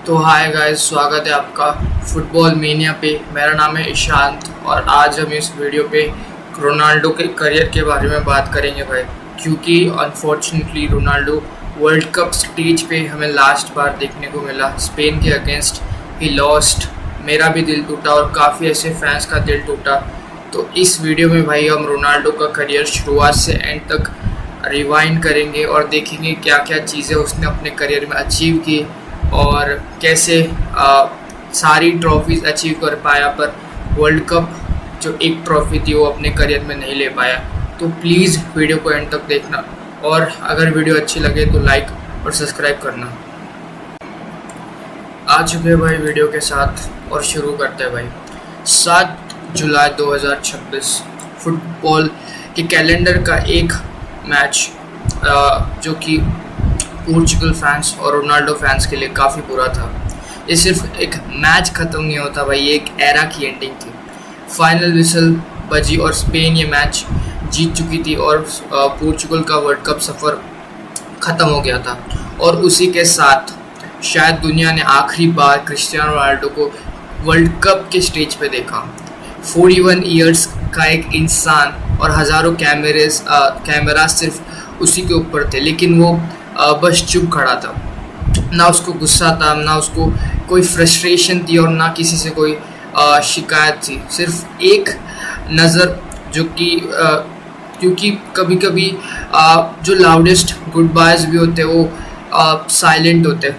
तो hi guys, स्वागत है आपका फुटबॉल मेनिया पे। मेरा नाम है ईशांत और आज हम इस वीडियो पे रोनाल्डो के करियर के बारे में बात करेंगे भाई, क्योंकि unfortunately Ronaldo world cup stage पे हमें लास्ट बार देखने को मिला स्पेन के अगेंस्ट। ही लॉस्ट, मेरा भी दिल टूटा और काफ़ी ऐसे फैंस का दिल टूटा। तो इस वीडियो में भाई हम रोनाल्डो का करियर शुरुआत से एंड तक रिवाइंड करेंगे और देखेंगे क्या क्या चीज़ें उसने अपने करियर में अचीव की और कैसे सारी ट्रॉफीज़ अचीव कर पाया, पर वर्ल्ड कप जो एक ट्रॉफी थी वो अपने करियर में नहीं ले पाया। तो प्लीज़ वीडियो को एंड तक देखना और अगर वीडियो अच्छी लगे तो लाइक और सब्सक्राइब करना। आ चुके हैं भाई वीडियो के साथ और शुरू करते हैं भाई। 7 जुलाई 2026 फुटबॉल के कैलेंडर का एक मैच जो कि पोर्चुगल फैंस और रोनाल्डो फैंस के लिए काफ़ी बुरा था। ये सिर्फ एक मैच ख़त्म नहीं होता भाई, ये एक एरा की एंडिंग थी। फाइनल विसल बजी और स्पेन ये मैच जीत चुकी थी और पोर्चुगल का वर्ल्ड कप सफ़र ख़त्म हो गया था। और उसी के साथ शायद दुनिया ने आखिरी बार क्रिस्टियानो रोनाल्डो को वर्ल्ड कप के स्टेज पे देखा। 41 ईयर्स का एक इंसान और हज़ारों कैमरा सिर्फ उसी के ऊपर थे, लेकिन वो बस चुप खड़ा था। ना उसको गुस्सा था, ना उसको कोई फ्रस्ट्रेशन थी और ना किसी से कोई शिकायत थी। सिर्फ एक नज़र जो कि क्योंकि कभी कभी जो लाउडेस्ट गुड बायज भी होते वो साइलेंट होते।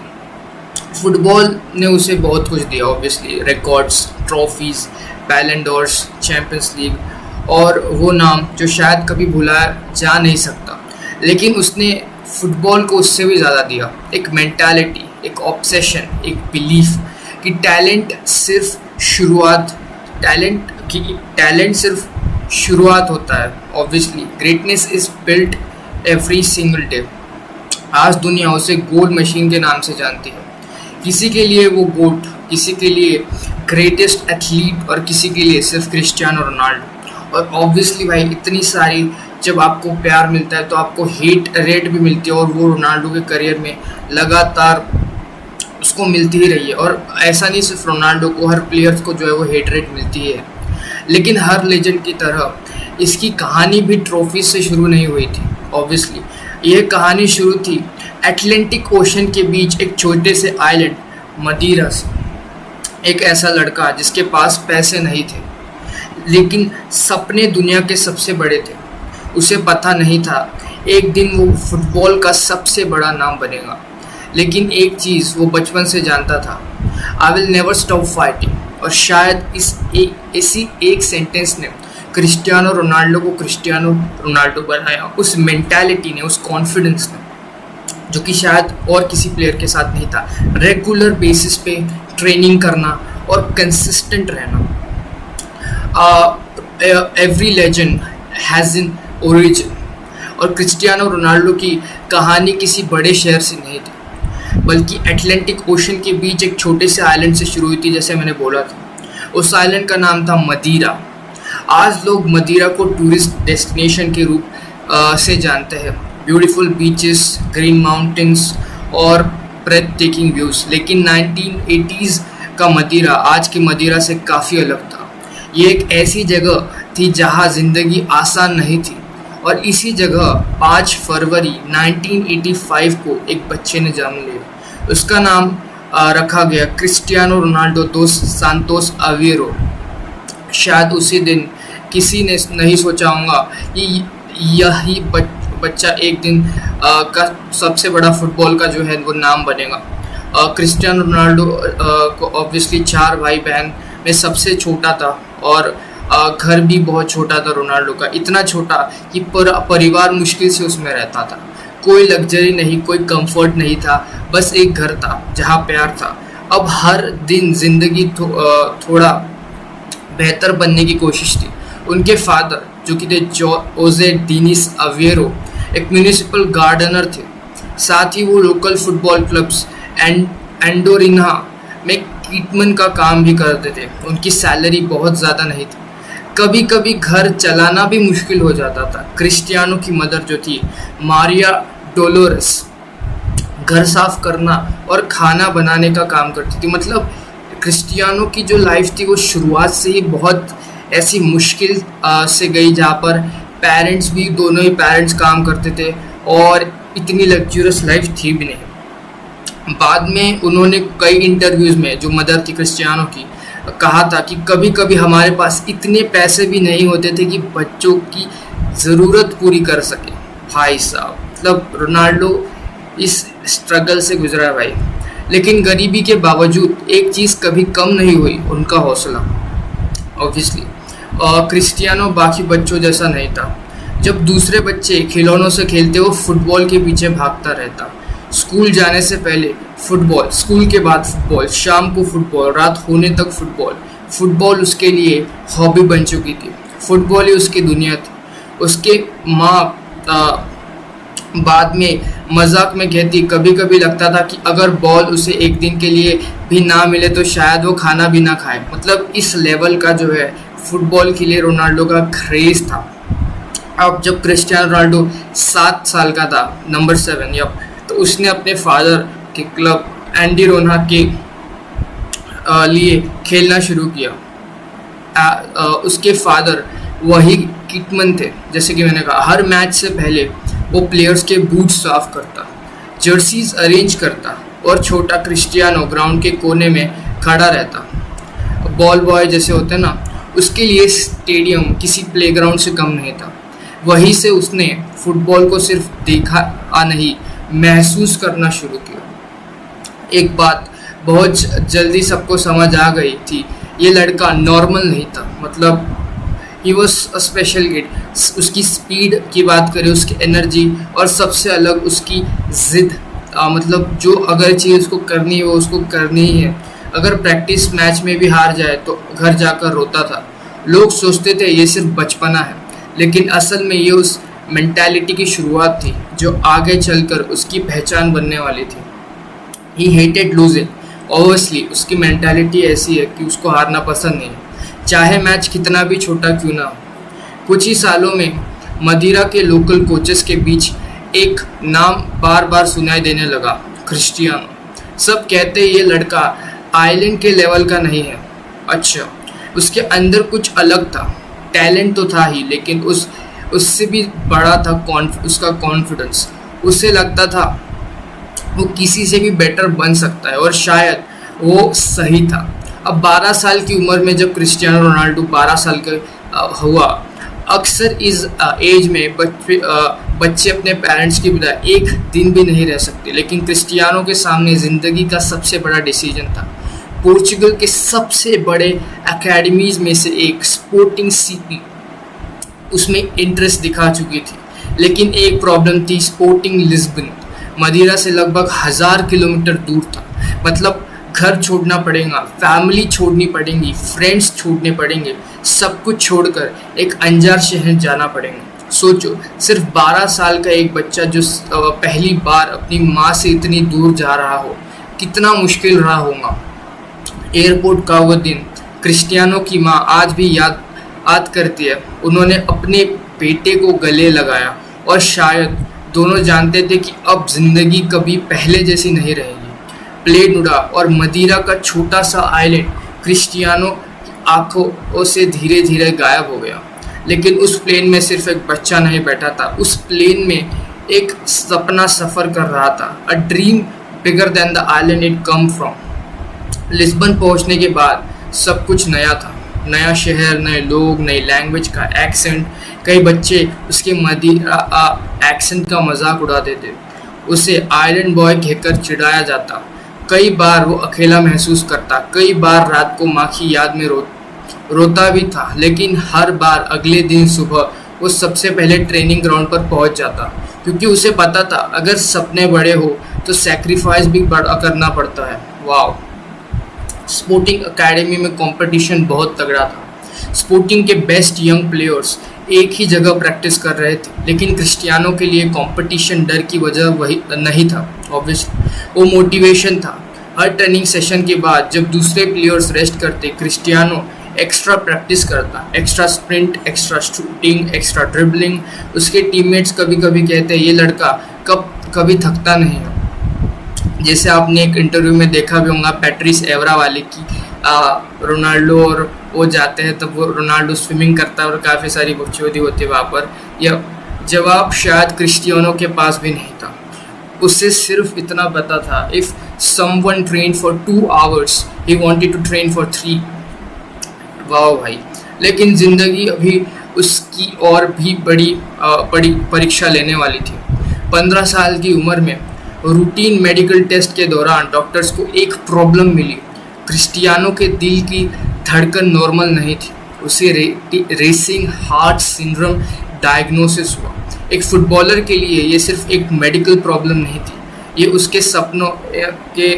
फुटबॉल ने उसे बहुत कुछ दिया, ऑब्वियसली रिकॉर्ड्स, ट्रॉफीज़, बैलन डॉर्स, चैम्पियंस लीग और वो नाम जो शायद कभी भुलाया जा नहीं सकता। लेकिन उसने फुटबॉल को उससे भी ज़्यादा दिया, एक मेंटालिटी, एक ऑब्सेशन, एक बिलीफ कि टैलेंट सिर्फ शुरुआत होता है। Obviously greatness is built every single day. आज दुनिया उसे गोल मशीन के नाम से जानती है। किसी के लिए वो गोट, किसी के लिए ग्रेटेस्ट एथलीट और किसी के लिए सिर्फ क्रिस्टियानो रोनाल्डो। और ऑब्वियसली भाई इतनी सारी जब आपको प्यार मिलता है तो आपको हेट रेट भी मिलती है और वो रोनाल्डो के करियर में लगातार उसको मिलती ही रही है। और ऐसा नहीं सिर्फ रोनाल्डो को, हर प्लेयर्स को जो है वो हेट रेट मिलती है। लेकिन हर लेजेंड की तरह इसकी कहानी भी ट्रॉफी से शुरू नहीं हुई थी। ऑब्वियसली ये कहानी शुरू थी अटलांटिक ओशन के बीच एक छोटे से आइलैंड मदीरा से। एक ऐसा लड़का जिसके पास पैसे नहीं थे लेकिन सपने दुनिया के सबसे बड़े थे। उसे पता नहीं था एक दिन वो फुटबॉल का सबसे बड़ा नाम बनेगा, लेकिन एक चीज़ वो बचपन से जानता था, I will never stop fighting. और शायद इसी एक सेंटेंस ने क्रिस्टियानो रोनाल्डो को क्रिस्टियानो रोनाल्डो बनाया। उस मेंटालिटी ने, उस कॉन्फिडेंस ने, जो कि शायद और किसी प्लेयर के साथ नहीं था। रेगुलर बेसिस पे ट्रेनिंग करना और कंसिस्टेंट रहना। Every legend has an origin. और क्रिस्टियानो रोनाल्डो की कहानी किसी बड़े शहर से नहीं थी, बल्कि अटलांटिक ओशन के बीच एक छोटे से आइलैंड से शुरू हुई थी, जैसे मैंने बोला था। उस आइलैंड का नाम था मदीरा। आज लोग मदीरा को टूरिस्ट डेस्टिनेशन के रूप से जानते हैं। ब्यूटीफुल बीचेस, ग्रीन माउंटेन्स और ब्रेथ टेकिंग व्यूज़। लेकिन 1980s का मदीरा आज की मदीरा से काफ़ी अलग था। ये एक ऐसी जगह थी जहाँ ज़िंदगी आसान नहीं थी। और इसी जगह 5 फरवरी 1985 को एक बच्चे ने जन्म लिया। उसका नाम रखा गया क्रिस्टियानो रोनाल्डो दोस सांतोस अवेरो। शायद उसी दिन किसी ने नहीं सोचा होगा कि यही बच्चा एक दिन का सबसे बड़ा फुटबॉल का जो है वो नाम बनेगा। क्रिस्टियानो रोनाल्डो को ऑब्वियसली 4 भाई बहन में सबसे छोटा था और घर भी बहुत छोटा था रोनाल्डो का, इतना छोटा कि परिवार मुश्किल से उसमें रहता था। कोई लग्जरी नहीं, कोई कंफर्ट नहीं था, बस एक घर था जहाँ प्यार था। अब हर दिन ज़िंदगी थोड़ा बेहतर बनने की कोशिश थी। उनके फादर जो कि थे जोसे डीनिस अवेरो एक म्यूनिसिपल गार्डनर थे। साथ ही वो लोकल फुटबॉल क्लब्स एंडोरिना में कीटमैन का काम भी करते थे। उनकी सैलरी बहुत ज़्यादा नहीं थी, कभी कभी घर चलाना भी मुश्किल हो जाता था। क्रिस्टियानो की मदर जो थी मारिया डोलोरेस घर साफ करना और खाना बनाने का काम करती थी। मतलब क्रिस्टियानो की जो लाइफ थी वो शुरुआत से ही बहुत ऐसी मुश्किल से गई, जहाँ पर पेरेंट्स भी, दोनों ही पेरेंट्स काम करते थे और इतनी लग्जूरियस लाइफ थी भी नहीं। बाद में उन्होंने कई इंटरव्यूज़ में, जो मदर थी क्रिस्टियानो की, कहा था कि कभी कभी हमारे पास इतने पैसे भी नहीं होते थे कि बच्चों की ज़रूरत पूरी कर सके। भाई साहब, मतलब रोनाल्डो इस स्ट्रगल से गुजरा है भाई। लेकिन गरीबी के बावजूद एक चीज़ कभी कम नहीं हुई, उनका हौसला। ऑब्वियसली क्रिस्टियानो बाकी बच्चों जैसा नहीं था। जब दूसरे बच्चे खिलौनों से खेलते, वो फुटबॉल के पीछे भागता रहता। स्कूल जाने से पहले फुटबॉल, स्कूल के बाद फुटबॉल, शाम को फुटबॉल, रात होने तक फुटबॉल। फुटबॉल उसके लिए हॉबी बन चुकी थी। फुटबॉल ही उसकी दुनिया थी। उसके माँ बाद में मजाक में कहती, कभी कभी लगता था कि अगर बॉल उसे एक दिन के लिए भी ना मिले तो शायद वो खाना भी ना खाए। मतलब इस लेवल का जो है फुटबॉल के लिए रोनाल्डो का क्रेज़ था। अब जब क्रिस्टियानो रोनाल्डो 7 साल का था, नंबर 7, तो उसने अपने फादर के क्लब एंडी रोना के लिए खेलना शुरू किया। उसके फादर वही किटमैन थे, जैसे कि मैंने कहा। हर मैच से पहले वो प्लेयर्स के बूट साफ करता, जर्सीज अरेंज करता और छोटा क्रिस्टियानो ग्राउंड के कोने में खड़ा रहता। बॉल बॉय जैसे होते हैं ना, उसके लिए स्टेडियम किसी प्लेग्राउंड से कम नहीं था। वहीं से उसने फुटबॉल को सिर्फ देखा नहीं, महसूस करना शुरू किया। एक बात बहुत जल्दी सबको समझ आ गई थी, ये लड़का नॉर्मल नहीं था। मतलब he was a special kid. उसकी स्पीड की बात करें, उसकी एनर्जी, और सबसे अलग उसकी ज़िद। मतलब जो अगर चीज़ उसको करनी है वो उसको करनी ही है। अगर प्रैक्टिस मैच में भी हार जाए तो घर जाकर रोता था। लोग सोचते थे ये सिर्फ बचपना है, लेकिन असल में ये उस मेंटालिटी की शुरुआत थी जो आगे चलकर उसकी पहचान बनने वाली थी। ही हेटेड लूजिंग। ऑब्वियसली उसकी मेंटालिटी ऐसी है कि उसको हारना पसंद नहीं है, चाहे मैच कितना भी छोटा क्यों ना हो। कुछ ही सालों में मदिरा के लोकल कोचेस के बीच एक नाम बार बार सुनाई देने लगा, क्रिस्टियानो। सब कहते ये लड़का आइलैंड के लेवल का नहीं है। अच्छा, उसके अंदर कुछ अलग था। टैलेंट तो था ही, लेकिन उससे भी बड़ा था उसका कॉन्फिडेंस। उसे लगता था वो किसी से भी बेटर बन सकता है, और शायद वो सही था। अब 12 साल की उम्र में जब क्रिस्टियानो रोनाल्डो 12 साल का हुआ, अक्सर इस एज में बच्चे अपने पेरेंट्स की बजाय एक दिन भी नहीं रह सकते, लेकिन क्रिस्टियानो के सामने ज़िंदगी का सबसे बड़ा डिसीजन था। पोर्चुगल के सबसे बड़े एकेडमीज़ में से एक, स्पोर्टिंग सीपी, उसमें इंटरेस्ट दिखा चुकी थी। लेकिन एक प्रॉब्लम थी, स्पोर्टिंग लिस्बन मदिरा से लगभग 1000 किलोमीटर दूर था। मतलब घर छोड़ना पड़ेगा, फैमिली छोड़नी पड़ेगी, फ्रेंड्स छोड़ने पड़ेंगे, सब कुछ छोड़कर एक अनजान शहर जाना पड़ेगा। सोचो, सिर्फ 12 साल का एक बच्चा जो पहली बार अपनी माँ से इतनी दूर जा रहा हो, कितना मुश्किल रहा होगा। एयरपोर्ट का वो दिन क्रिस्टियानो की माँ आज भी याद करती है। उन्होंने अपने बेटे को गले लगाया, और शायद दोनों जानते थे कि अब जिंदगी कभी पहले जैसी नहीं रहेगी। प्लेन उड़ा और मदिरा का छोटा सा आइलैंड क्रिस्टियानो आंखों से धीरे धीरे गायब हो गया। लेकिन उस प्लेन में सिर्फ एक बच्चा नहीं बैठा था, उस प्लेन में एक सपना सफ़र कर रहा था। A dream bigger than the island it come from. Lisbon पहुंचने के बाद सब कुछ नया था। नया शहर, नए लोग, नई लैंग्वेज का एक्सेंट। कई बच्चे उसके मदिरा एक्सेंट का मजाक उड़ाते थे। उसे आइलैंड बॉय कहकर चिढ़ाया जाता। कई बार वो अकेला महसूस करता, कई बार रात को माँ की याद में रोता भी था। लेकिन हर बार अगले दिन सुबह वो सबसे पहले ट्रेनिंग ग्राउंड पर पहुंच जाता, क्योंकि उसे पता था अगर सपने बड़े हो तो सैक्रिफाइस भी बड़ा करना पड़ता है। वाह! स्पोर्टिंग एकेडमी में कंपटीशन बहुत तगड़ा था। स्पोर्टिंग के बेस्ट यंग प्लेयर्स एक ही जगह प्रैक्टिस कर रहे थे, लेकिन क्रिस्टियानो के लिए कंपटीशन डर की वजह वही नहीं था। ऑब्वियसली वो मोटिवेशन था। हर ट्रेनिंग सेशन के बाद जब दूसरे प्लेयर्स रेस्ट करते, क्रिस्टियानो एक्स्ट्रा प्रैक्टिस करता। Extra sprint, extra shooting, extra dribbling. उसके टीममेट्स कभी कभी कहते ये लड़का कभी थकता नहीं है। जैसे आपने एक इंटरव्यू में देखा भी होगा पैट्रिस एवरा वाले की, रोनाल्डो और वो जाते हैं तब वो रोनाल्डो स्विमिंग करता है और काफ़ी सारी बकचोदी होती है वहाँ पर। यह जवाब शायद क्रिस्टियानो के पास भी नहीं था। उसे सिर्फ इतना पता था, if someone train for 2 hours he wanted to train for 3। वाह भाई। लेकिन ज़िंदगी अभी उसकी और भी बड़ी परीक्षा लेने वाली थी। 15 साल की उम्र में रूटीन मेडिकल टेस्ट के दौरान डॉक्टर्स को एक प्रॉब्लम मिली। क्रिस्टियानो के दिल की धड़कन नॉर्मल नहीं थी। उसे रेसिंग हार्ट सिंड्रोम डायग्नोसिस हुआ। एक फुटबॉलर के लिए ये सिर्फ एक मेडिकल प्रॉब्लम नहीं थी, ये उसके सपनों के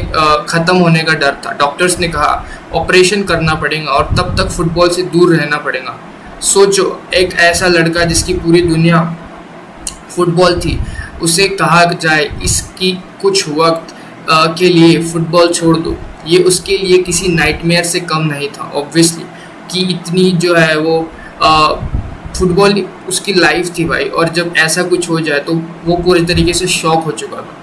ख़त्म होने का डर था। डॉक्टर्स ने कहा ऑपरेशन करना पड़ेगा और तब तक फुटबॉल से दूर रहना पड़ेगा। सोचो, एक ऐसा लड़का जिसकी पूरी दुनिया फुटबॉल थी, उसे कहा जाए इसकी कुछ वक्त के लिए फ़ुटबॉल छोड़ दो। ये उसके लिए किसी नाइटमेयर से कम नहीं था ऑब्वियसली, कि इतनी जो है वो फुटबॉल उसकी लाइफ थी भाई। और जब ऐसा कुछ हो जाए तो वो पूरी तरीके से शॉक हो चुका था।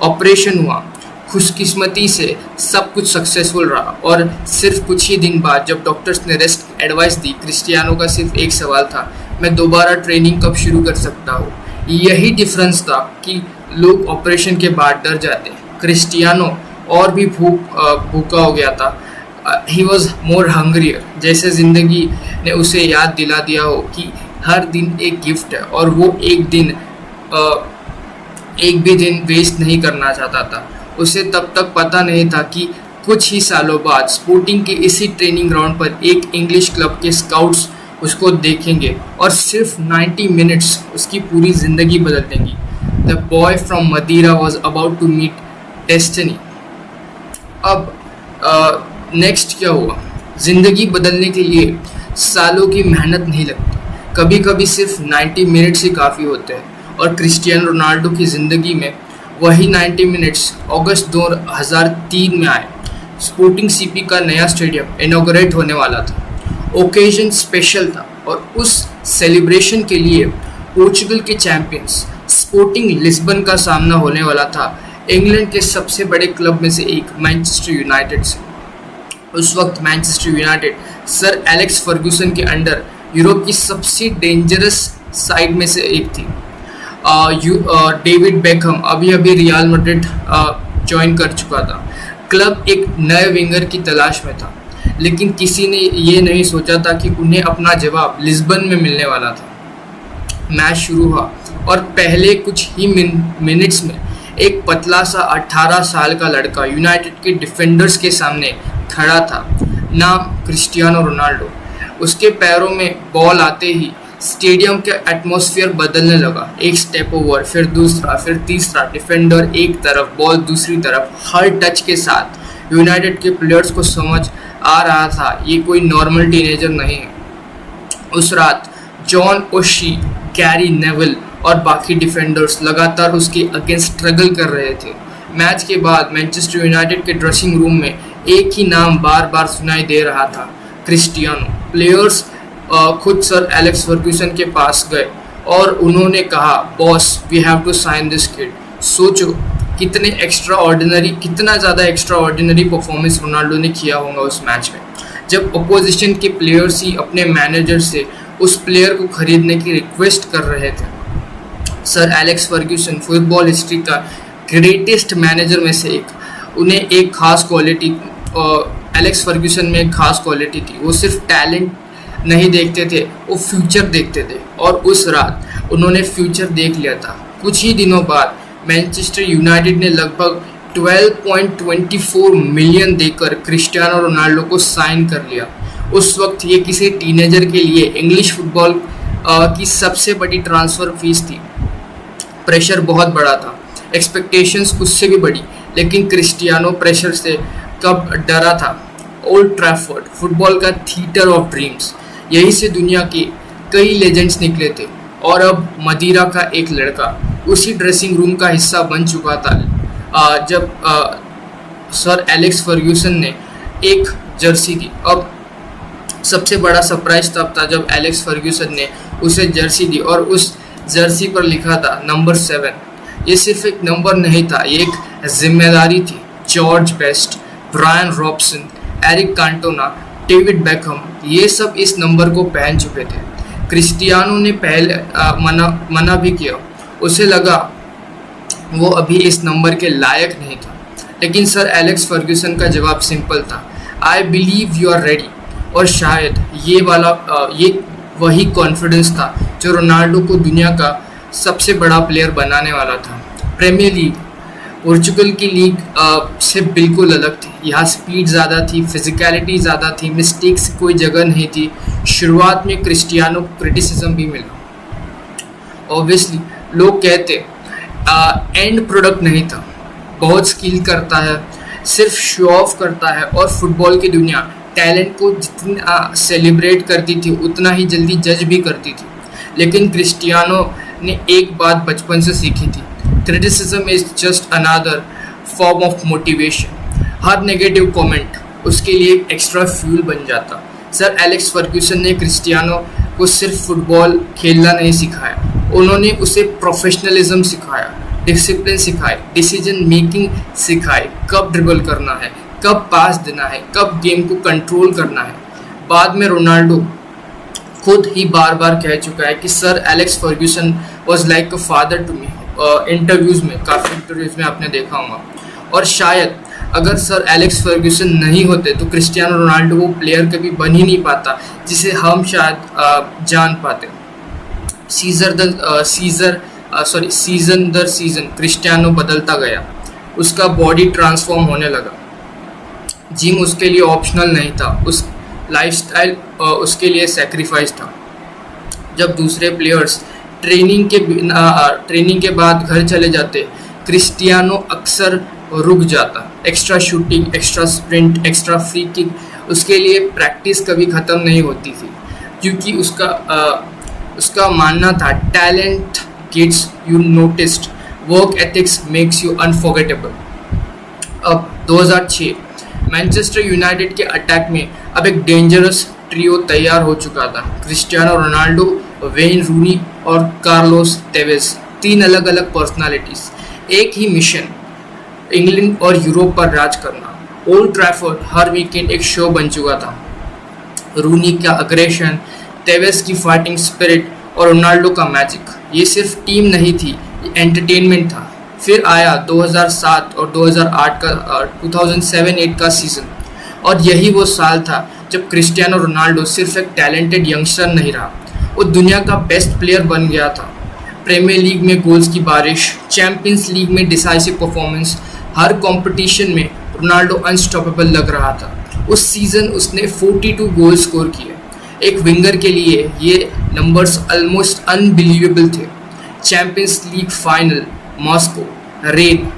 ऑपरेशन हुआ, खुशकिस्मती से सब कुछ सक्सेसफुल रहा और सिर्फ कुछ ही दिन बाद जब डॉक्टर्स ने रेस्ट एडवाइस दी, क्रिस्टियानो का सिर्फ एक सवाल था, मैं दोबारा ट्रेनिंग कब शुरू कर सकता हूँ। यही डिफरेंस था कि लोग ऑपरेशन के बाद डर जाते, क्रिस्टियानो और भी भूखा हो गया था। ही वॉज मोर हंग्रियर, जैसे ज़िंदगी ने उसे याद दिला दिया हो कि हर दिन एक गिफ्ट है और वो एक भी दिन वेस्ट नहीं करना चाहता था। उसे तब तक पता नहीं था कि कुछ ही सालों बाद स्पोर्टिंग के इसी ट्रेनिंग ग्राउंड पर एक इंग्लिश क्लब के स्काउट्स उसको देखेंगे और सिर्फ 90 मिनट्स उसकी पूरी ज़िंदगी बदल देंगी। The boy from Madeira was about to meet destiny. अब नेक्स्ट क्या हुआ? ज़िंदगी बदलने के लिए सालों की मेहनत नहीं लगती, कभी कभी सिर्फ 90 मिनट्स ही काफ़ी होते हैं। और क्रिस्टियानो रोनाल्डो की ज़िंदगी में वही 90 मिनट्स अगस्त 2003 में आए। स्पोर्टिंग सीपी का नया स्टेडियम इनॉग्रेट होने वाला था। ओकेजन स्पेशल था और उस सेलिब्रेशन के लिए पोर्चुगल के चैंपियंस स्पोर्टिंग लिस्बन का सामना होने वाला था इंग्लैंड के सबसे बड़े क्लब में से एक मैनचेस्टर यूनाइटेड से। उस वक्त Manchester United sir Alex Ferguson के अंडर यूरोप की सबसे डेंजरस साइड में से एक थी। डेविड बेकहम अभी रियल मैड्रिड ज्वाइन कर चुका था। क्लब एक नए विंगर की तलाश में था, लेकिन किसी ने ये नहीं सोचा था कि उन्हें अपना जवाब लिस्बन में मिलने वाला था। मैच शुरू हुआ और पहले कुछ ही मिनट्स में एक पतला सा 18 साल का लड़का यूनाइटेड के डिफेंडर्स के सामने खड़ा था। नाम क्रिस्टियानो रोनाल्डो। उसके पैरों में बॉल आते ही स्टेडियम का एटमॉस्फेयर बदलने लगा। एक स्टेप ओवर, फिर दूसरा, फिर तीसरा, डिफेंडर एक तरफ, बॉल दूसरी तरफ। हर टच के साथ यूनाइटेड के प्लेयर्स को समझ आ रहा था ये कोई नॉर्मल टीनेजर नहीं है। उस रात जॉन ओशी, गैरी नेविल और बाकी डिफेंडर्स लगातार उसके अगेंस्ट स्ट्रगल कर रहे थे। मैच के बाद मैनचेस्टर यूनाइटेड के ड्रेसिंग रूम में एक ही नाम बार बार सुनाई दे रहा था, क्रिस्टियानो। प्लेयर्स खुद सर एलेक्स फर्ग्यूसन के पास गए और उन्होंने कहा, boss we have to sign this kid. सोचो कितना ज़्यादा एक्स्ट्रा ऑर्डिनरी परफॉर्मेंस रोनाल्डो ने किया होगा उस मैच में, जब अपोजिशन के प्लेयर्स ही अपने मैनेजर से उस प्लेयर को खरीदने की रिक्वेस्ट कर रहे थे। Sir Alex Fergusson football history का ग्रेटेस्ट मैनेजर में से एक। उन्हें एक खास क्वालिटी एलेक्स फर्ग्यूसन में एक खास क्वालिटी थी, वो सिर्फ टैलेंट नहीं देखते थे, वो फ्यूचर देखते थे। और उस रात उन्होंने फ्यूचर देख लिया था। कुछ ही दिनों बाद मैनचेस्टर यूनाइटेड ने लगभग 12.24 मिलियन देकर क्रिस्टियानो रोनाल्डो को साइन कर लिया। उस वक्त ये किसी टीनेजर के लिए इंग्लिश फुटबॉल की सबसे बड़ी ट्रांसफ़र फीस थी। प्रेशर बहुत बड़ा था, एक्सपेक्टेशंस उससे भी बड़ी, लेकिन क्रिस्टियानो प्रेशर से कब डरा था। ओल्ड ट्रैफर्ड फुटबॉल का थिएटर ऑफ ड्रीम्स, यहीं से दुनिया के कई लेजेंड्स निकले थे। और अब मदीरा का एक लड़का उसी ड्रेसिंग रूम का हिस्सा बन चुका था जब सर एलेक्स फर्ग्यूसन ने एक जर्सी दी। अब सबसे बड़ा सरप्राइज तब था जब एलेक्स फर्ग्यूसन ने उसे जर्सी दी और उस जर्सी पर लिखा था नंबर 7। ये सिर्फ एक नंबर नहीं था, ये एक जिम्मेदारी थी। George Best, Bryan Robson, Eric Cantona, David Beckham, ये सब इस नंबर को पहन चुके थे। क्रिस्टियानो ने पहले मना भी किया, उसे लगा वो अभी इस नंबर के लायक नहीं था। लेकिन सर एलेक्स फर्ग्यूसन का जवाब सिंपल था, I believe you are ready. और शायद ये वही कॉन्फिडेंस था जो रोनाल्डो को दुनिया का सबसे बड़ा प्लेयर बनाने वाला था। प्रीमियर लीग पोर्चुगल की लीग से बिल्कुल अलग थी। यहाँ स्पीड ज़्यादा थी, फिजिकलिटी ज़्यादा थी, मिस्टेक्स की कोई जगह नहीं थी। शुरुआत में क्रिस्टियानो को क्रिटिसिज्म भी मिला। ऑब्वियसली लोग कहते एंड प्रोडक्ट नहीं था, बहुत स्किल करता है, सिर्फ शो ऑफ करता है, और फुटबॉल की दुनिया टैलेंट को जितना सेलिब्रेट करती थी उतना ही जल्दी जज भी करती थी। लेकिन क्रिस्टियानो ने एक बात बचपन से सीखी थी, criticism is just another form of motivation. Her negative comment उसके लिए एक एक्स्ट्रा फ्यूल बन जाता। सर एलेक्स फर्ग्यूसन ने क्रिस्टियानो को सिर्फ फुटबॉल खेलना नहीं सिखाया, उन्होंने उसे प्रोफेशनलिज्म सिखाया, डिसिप्लिन सिखाई, डिसीजन मेकिंग सिखाई, कब ड्रिबल करना है, कब पास देना है, कब गेम को कंट्रोल करना है। बाद में रोनाल्डो खुद ही बार बार कह चुका है कि sir Alex Ferguson was like a father to me. Interviews में, काफ़ी इंटरव्यूज़ में आपने देखा होगा। और शायद अगर सर एलेक्स फर्ग्यूसन नहीं होते तो क्रिस्टियानो रोनाल्डो वो प्लेयर कभी बन ही नहीं पाता जिसे हम शायद जान पाते। सीज़न दर सीज़न क्रिस्टियानो बदलता गया, उसका बॉडी ट्रांसफॉर्म होने लगा, जिम उसके लिए ऑप्शनल नहीं था, उस लाइफस्टाइल उसके लिए सेक्रीफाइस था। जब दूसरे प्लेयर्स ट्रेनिंग के बाद घर चले जाते, क्रिस्टियानो अक्सर रुक जाता। Extra shooting, extra sprint, extra free kick, उसके लिए प्रैक्टिस कभी ख़त्म नहीं होती थी, क्योंकि उसका मानना था talent gets you noticed, work ethics makes you unforgettable. अब 2006 मैनचेस्टर यूनाइटेड के अटैक में अब एक डेंजरस ट्रियो तैयार हो चुका था। क्रिस्टियानो रोनाल्डो, वेन रूनी और कार्लोस टेवेस, तीन अलग अलग पर्सनालिटीज़, एक ही मिशन, इंग्लैंड और यूरोप पर राज करना। ओल्ड ट्रैफर्ड हर वीकेंड एक शो बन चुका था। रूनी का अग्रेशन, टेवेस की फाइटिंग स्पिरिट और रोनाल्डो का मैजिक, ये सिर्फ टीम नहीं थी, ये एंटरटेनमेंट था। फिर आया 2007 और 2007-8 का सीज़न, और यही वो साल था जब क्रिस्टियानो रोनाल्डो सिर्फ एक टैलेंटेड यंगस्टर नहीं रहा, वो दुनिया का बेस्ट प्लेयर बन गया था। प्रीमियर लीग में गोल्स की बारिश, चैंपियंस लीग में डिसाइसिव परफॉर्मेंस, हर कंपटीशन में रोनाल्डो अनस्टॉपेबल लग रहा था। उस सीज़न उसने 42 गोल स्कोर किए। एक विंगर के लिए ये नंबर्स ऑलमोस्ट अनबिलीवेबल थे। Champions League final, Moscow, rain,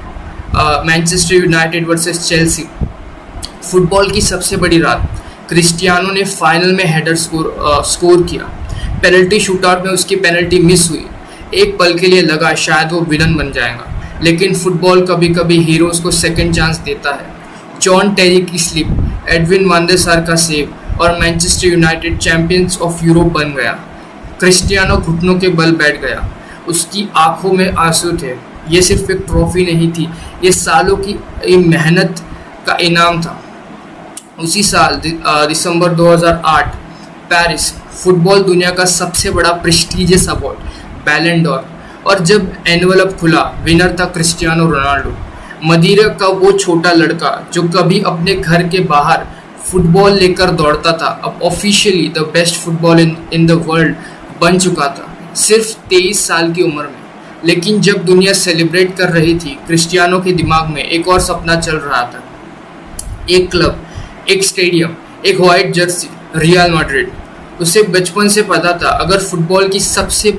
Manchester United versus Chelsea, football की सबसे बड़ी रात। क्रिस्टियानो ने फाइनल में हेडर स्कोर किया, पेनल्टी शूटआउट में उसकी पेनल्टी मिस हुई। एक पल के लिए लगा शायद वो विलन बन जाएगा, लेकिन फुटबॉल कभी कभी हीरोज़ को सेकंड चांस देता है। जॉन टेरी की स्लिप, एडविन वान डर सार का सेव, और Manchester United champions of Europe बन गया। क्रिस्टियानो घुटनों के बल बैठ गया, उसकी आंखों में आंसू थे। ये सिर्फ एक ट्रॉफी नहीं थी, ये सालों की मेहनत का इनाम था। उसी साल दिसंबर 2008 पेरिस, फुटबॉल दुनिया का सबसे बड़ा प्रेस्टीजियस अवार्ड बैलन डॉर, और जब एनवलप खुला, विनर था क्रिस्टियानो रोनाल्डो। मदीरा का वो छोटा लड़का जो कभी अपने घर के बाहर फुटबॉल लेकर दौड़ता था, अब officially the best football in the world बन चुका था, सिर्फ 23 साल की उम्र में। लेकिन जब दुनिया सेलिब्रेट कर रही थी, क्रिस्टियानो के दिमाग में एक और सपना चल रहा था, एक क्लब, एक स्टेडियम, एक वाइट जर्सी, रियल मैड्रिड। उसे बचपन से पता था अगर फुटबॉल की सबसे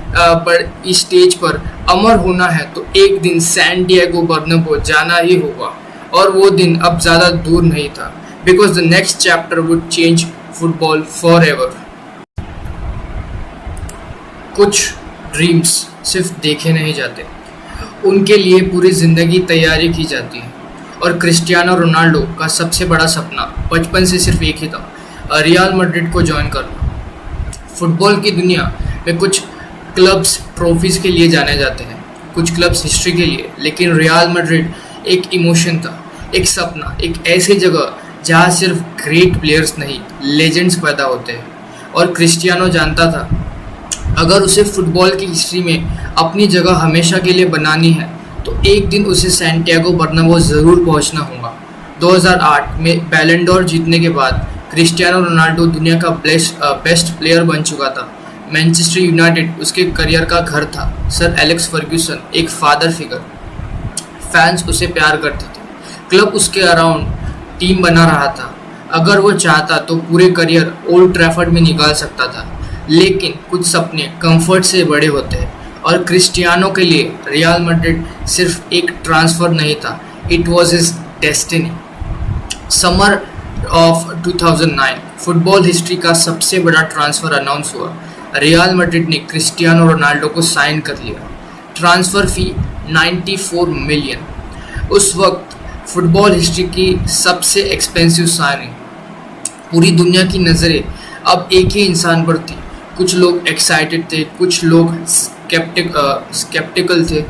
बड़ी स्टेज पर अमर होना है तो एक दिन सैन डिएगो बर्नाब्यू जाना ही होगा। और वो दिन अब ज़्यादा दूर नहीं था, because the next chapter would change football for ever. कुछ ड्रीम्स सिर्फ देखे नहीं जाते, उनके लिए पूरी ज़िंदगी तैयारी की जाती है। और क्रिस्टियानो रोनाल्डो का सबसे बड़ा सपना बचपन से सिर्फ एक ही था, रियल मैड्रिड को ज्वाइन करना। फुटबॉल की दुनिया में कुछ क्लब्स ट्रॉफीज़ के लिए जाने जाते हैं, कुछ क्लब्स हिस्ट्री के लिए, लेकिन रियल मैड्रिड एक इमोशन था, एक सपना, एक ऐसी जगह जहाँ सिर्फ ग्रेट प्लेयर्स नहीं लेजेंड्स पैदा होते हैं। और क्रिस्टियानो जानता था अगर उसे फुटबॉल की हिस्ट्री में अपनी जगह हमेशा के लिए बनानी है तो एक दिन उसे सैंटियागो बर्नाब्यू ज़रूर पहुंचना होगा। 2008 में बैलन डोर जीतने के बाद क्रिस्टियानो रोनाल्डो दुनिया का बेस्ट प्लेयर बन चुका था। मैनचेस्टर यूनाइटेड उसके करियर का घर था। सर एलेक्स फर्ग्यूसन एक फादर फिगर, फैंस उसे प्यार करते थे, क्लब उसके अराउंड टीम बना रहा था। अगर वो चाहता तो पूरे करियर ओल्ड ट्रैफर्ड में निकाल सकता था, लेकिन कुछ सपने कंफर्ट से बड़े होते हैं और क्रिस्टियानो के लिए रियल मैड्रिड सिर्फ एक ट्रांसफ़र नहीं था, it was his destiny. Summer of 2009 football history का सबसे बड़ा ट्रांसफ़र अनाउंस हुआ। रियल मैड्रिड ने क्रिस्टियानो रोनाल्डो को साइन कर लिया। ट्रांसफ़र फ़ी 94 मिलियन, उस वक्त फुटबॉल हिस्ट्री की सबसे एक्सपेंसिव साइनिंग। पूरी दुनिया की नज़रें अब एक ही इंसान पर थी। कुछ लोग एक्साइटेड थे, कुछ लोग स्केप्टिकल थे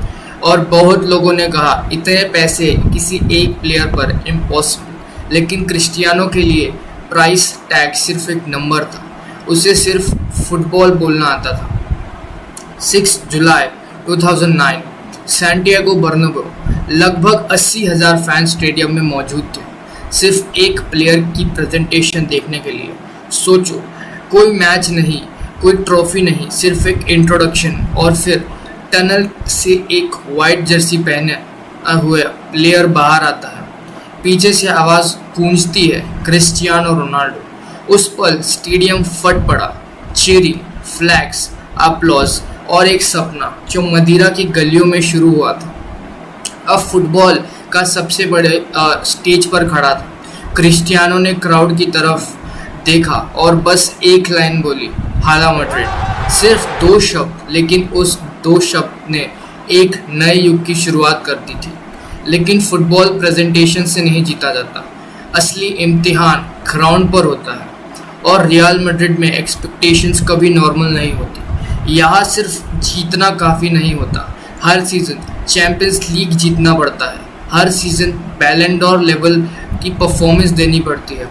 और बहुत लोगों ने कहा इतने पैसे किसी एक प्लेयर पर इम्पॉसिबल। लेकिन क्रिस्टियानो के लिए प्राइस टैग सिर्फ एक नंबर था, उसे सिर्फ फुटबॉल बोलना आता था। 6 जुलाई 2009 सैंटियागो बर्नाब्यू, लगभग 80,000 फैन स्टेडियम में मौजूद थे, सिर्फ एक प्लेयर की प्रेजेंटेशन देखने के लिए। सोचो, कोई मैच नहीं, कोई ट्रॉफी नहीं, सिर्फ एक इंट्रोडक्शन और फिर टनल से एक वाइट जर्सी पहने हुए प्लेयर बाहर आता है। पीछे से आवाज़ गूंजती है, क्रिस्टियानो रोनाल्डो। उस पल स्टेडियम फट पड़ा, चेरी, फ्लैग्स, अप्लॉज और एक सपना जो मदिरा की गलियों में शुरू हुआ था अब फुटबॉल का सबसे बड़े स्टेज पर खड़ा था। क्रिस्टियानो ने क्राउड की तरफ देखा और बस एक लाइन बोली, हाला मैड्रिड। सिर्फ 2 शब्द, लेकिन उस 2 शब्द ने एक नए युग की शुरुआत कर दी थी। लेकिन फुटबॉल प्रेजेंटेशन से नहीं जीता जाता, असली इम्तिहान ग्राउंड पर होता है और रियल मैड्रिड में एक्सपेक्टेशंस कभी नॉर्मल नहीं होती। यहाँ सिर्फ जीतना काफ़ी नहीं होता, हर सीज़न चैंपियंस लीग जीतना पड़ता है, हर सीज़न बैलन डोर लेवल की परफॉर्मेंस देनी पड़ती है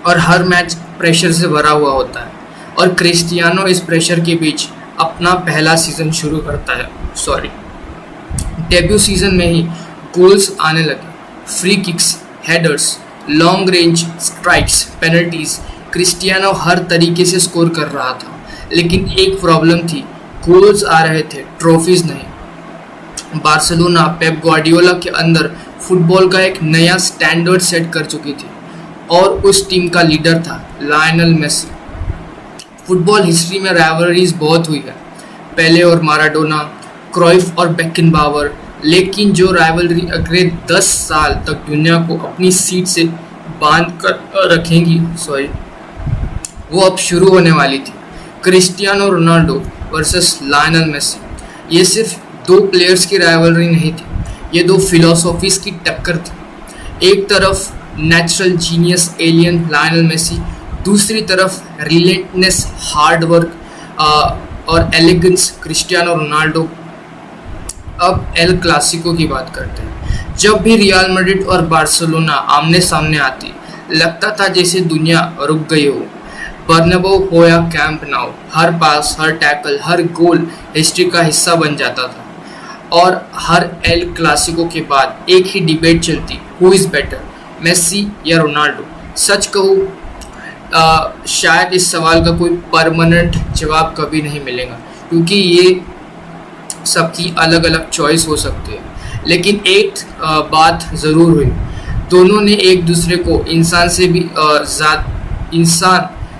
और हर मैच प्रेशर से भरा हुआ होता है। और क्रिस्टियानो इस प्रेशर के बीच अपना पहला सीज़न शुरू करता है। डेब्यू सीज़न में ही गोल्स आने लगे, free kicks, headers, long range strikes, penalties. Cristiano हर तरीके से स्कोर कर रहा था, लेकिन एक प्रॉब्लम थी, गोल्स आ रहे थे, ट्रॉफीज नहीं। बार्सिलोना पेप ग्वार्डियोला के अंदर फुटबॉल का एक नया स्टैंडर्ड सेट कर चुकी थी और उस टीम का लीडर था लायनल मेसी। फुटबॉल हिस्ट्री में राइवलरीज बहुत हुई है, पेले और माराडोना, क्राइफ और बेकनबावर, लेकिन जो राइवलरी अगले 10 साल तक दुनिया को अपनी सीट से बांध कर रखेंगी वो अब शुरू होने वाली थी। Cristiano Ronaldo versus Lionel Messi. ये सिर्फ 2 प्लेयर्स की राइवलरी नहीं थी, ये 2 फिलोसॉफीज की टक्कर थी। एक तरफ natural genius alien Lionel Messi, दूसरी तरफ रिलेंटनेस, हार्ड वर्क और एलिगेंस क्रिस्टियानो रोनाल्डो। अब एल क्लासिको की बात करते हैं। जब भी रियल मैड्रिड और बार्सिलोना आमने सामने आती, लगता था जैसे दुनिया रुक गई हो। बर्नाब्यू हो या कैंप नाउ, हर पास, हर टैकल, हर गोल हिस्ट्री का हिस्सा बन जाता था। और हर एल क्लासिको के बाद एक ही डिबेट चलती, हु इज़ बेटर, मेसी या रोनाल्डो। सच कहूँ, शायद इस सवाल का कोई परमानेंट जवाब कभी नहीं मिलेगा, क्योंकि ये सबकी अलग अलग चॉइस हो सकती है। लेकिन एक बात ज़रूर हुई, दोनों ने एक दूसरे को इंसान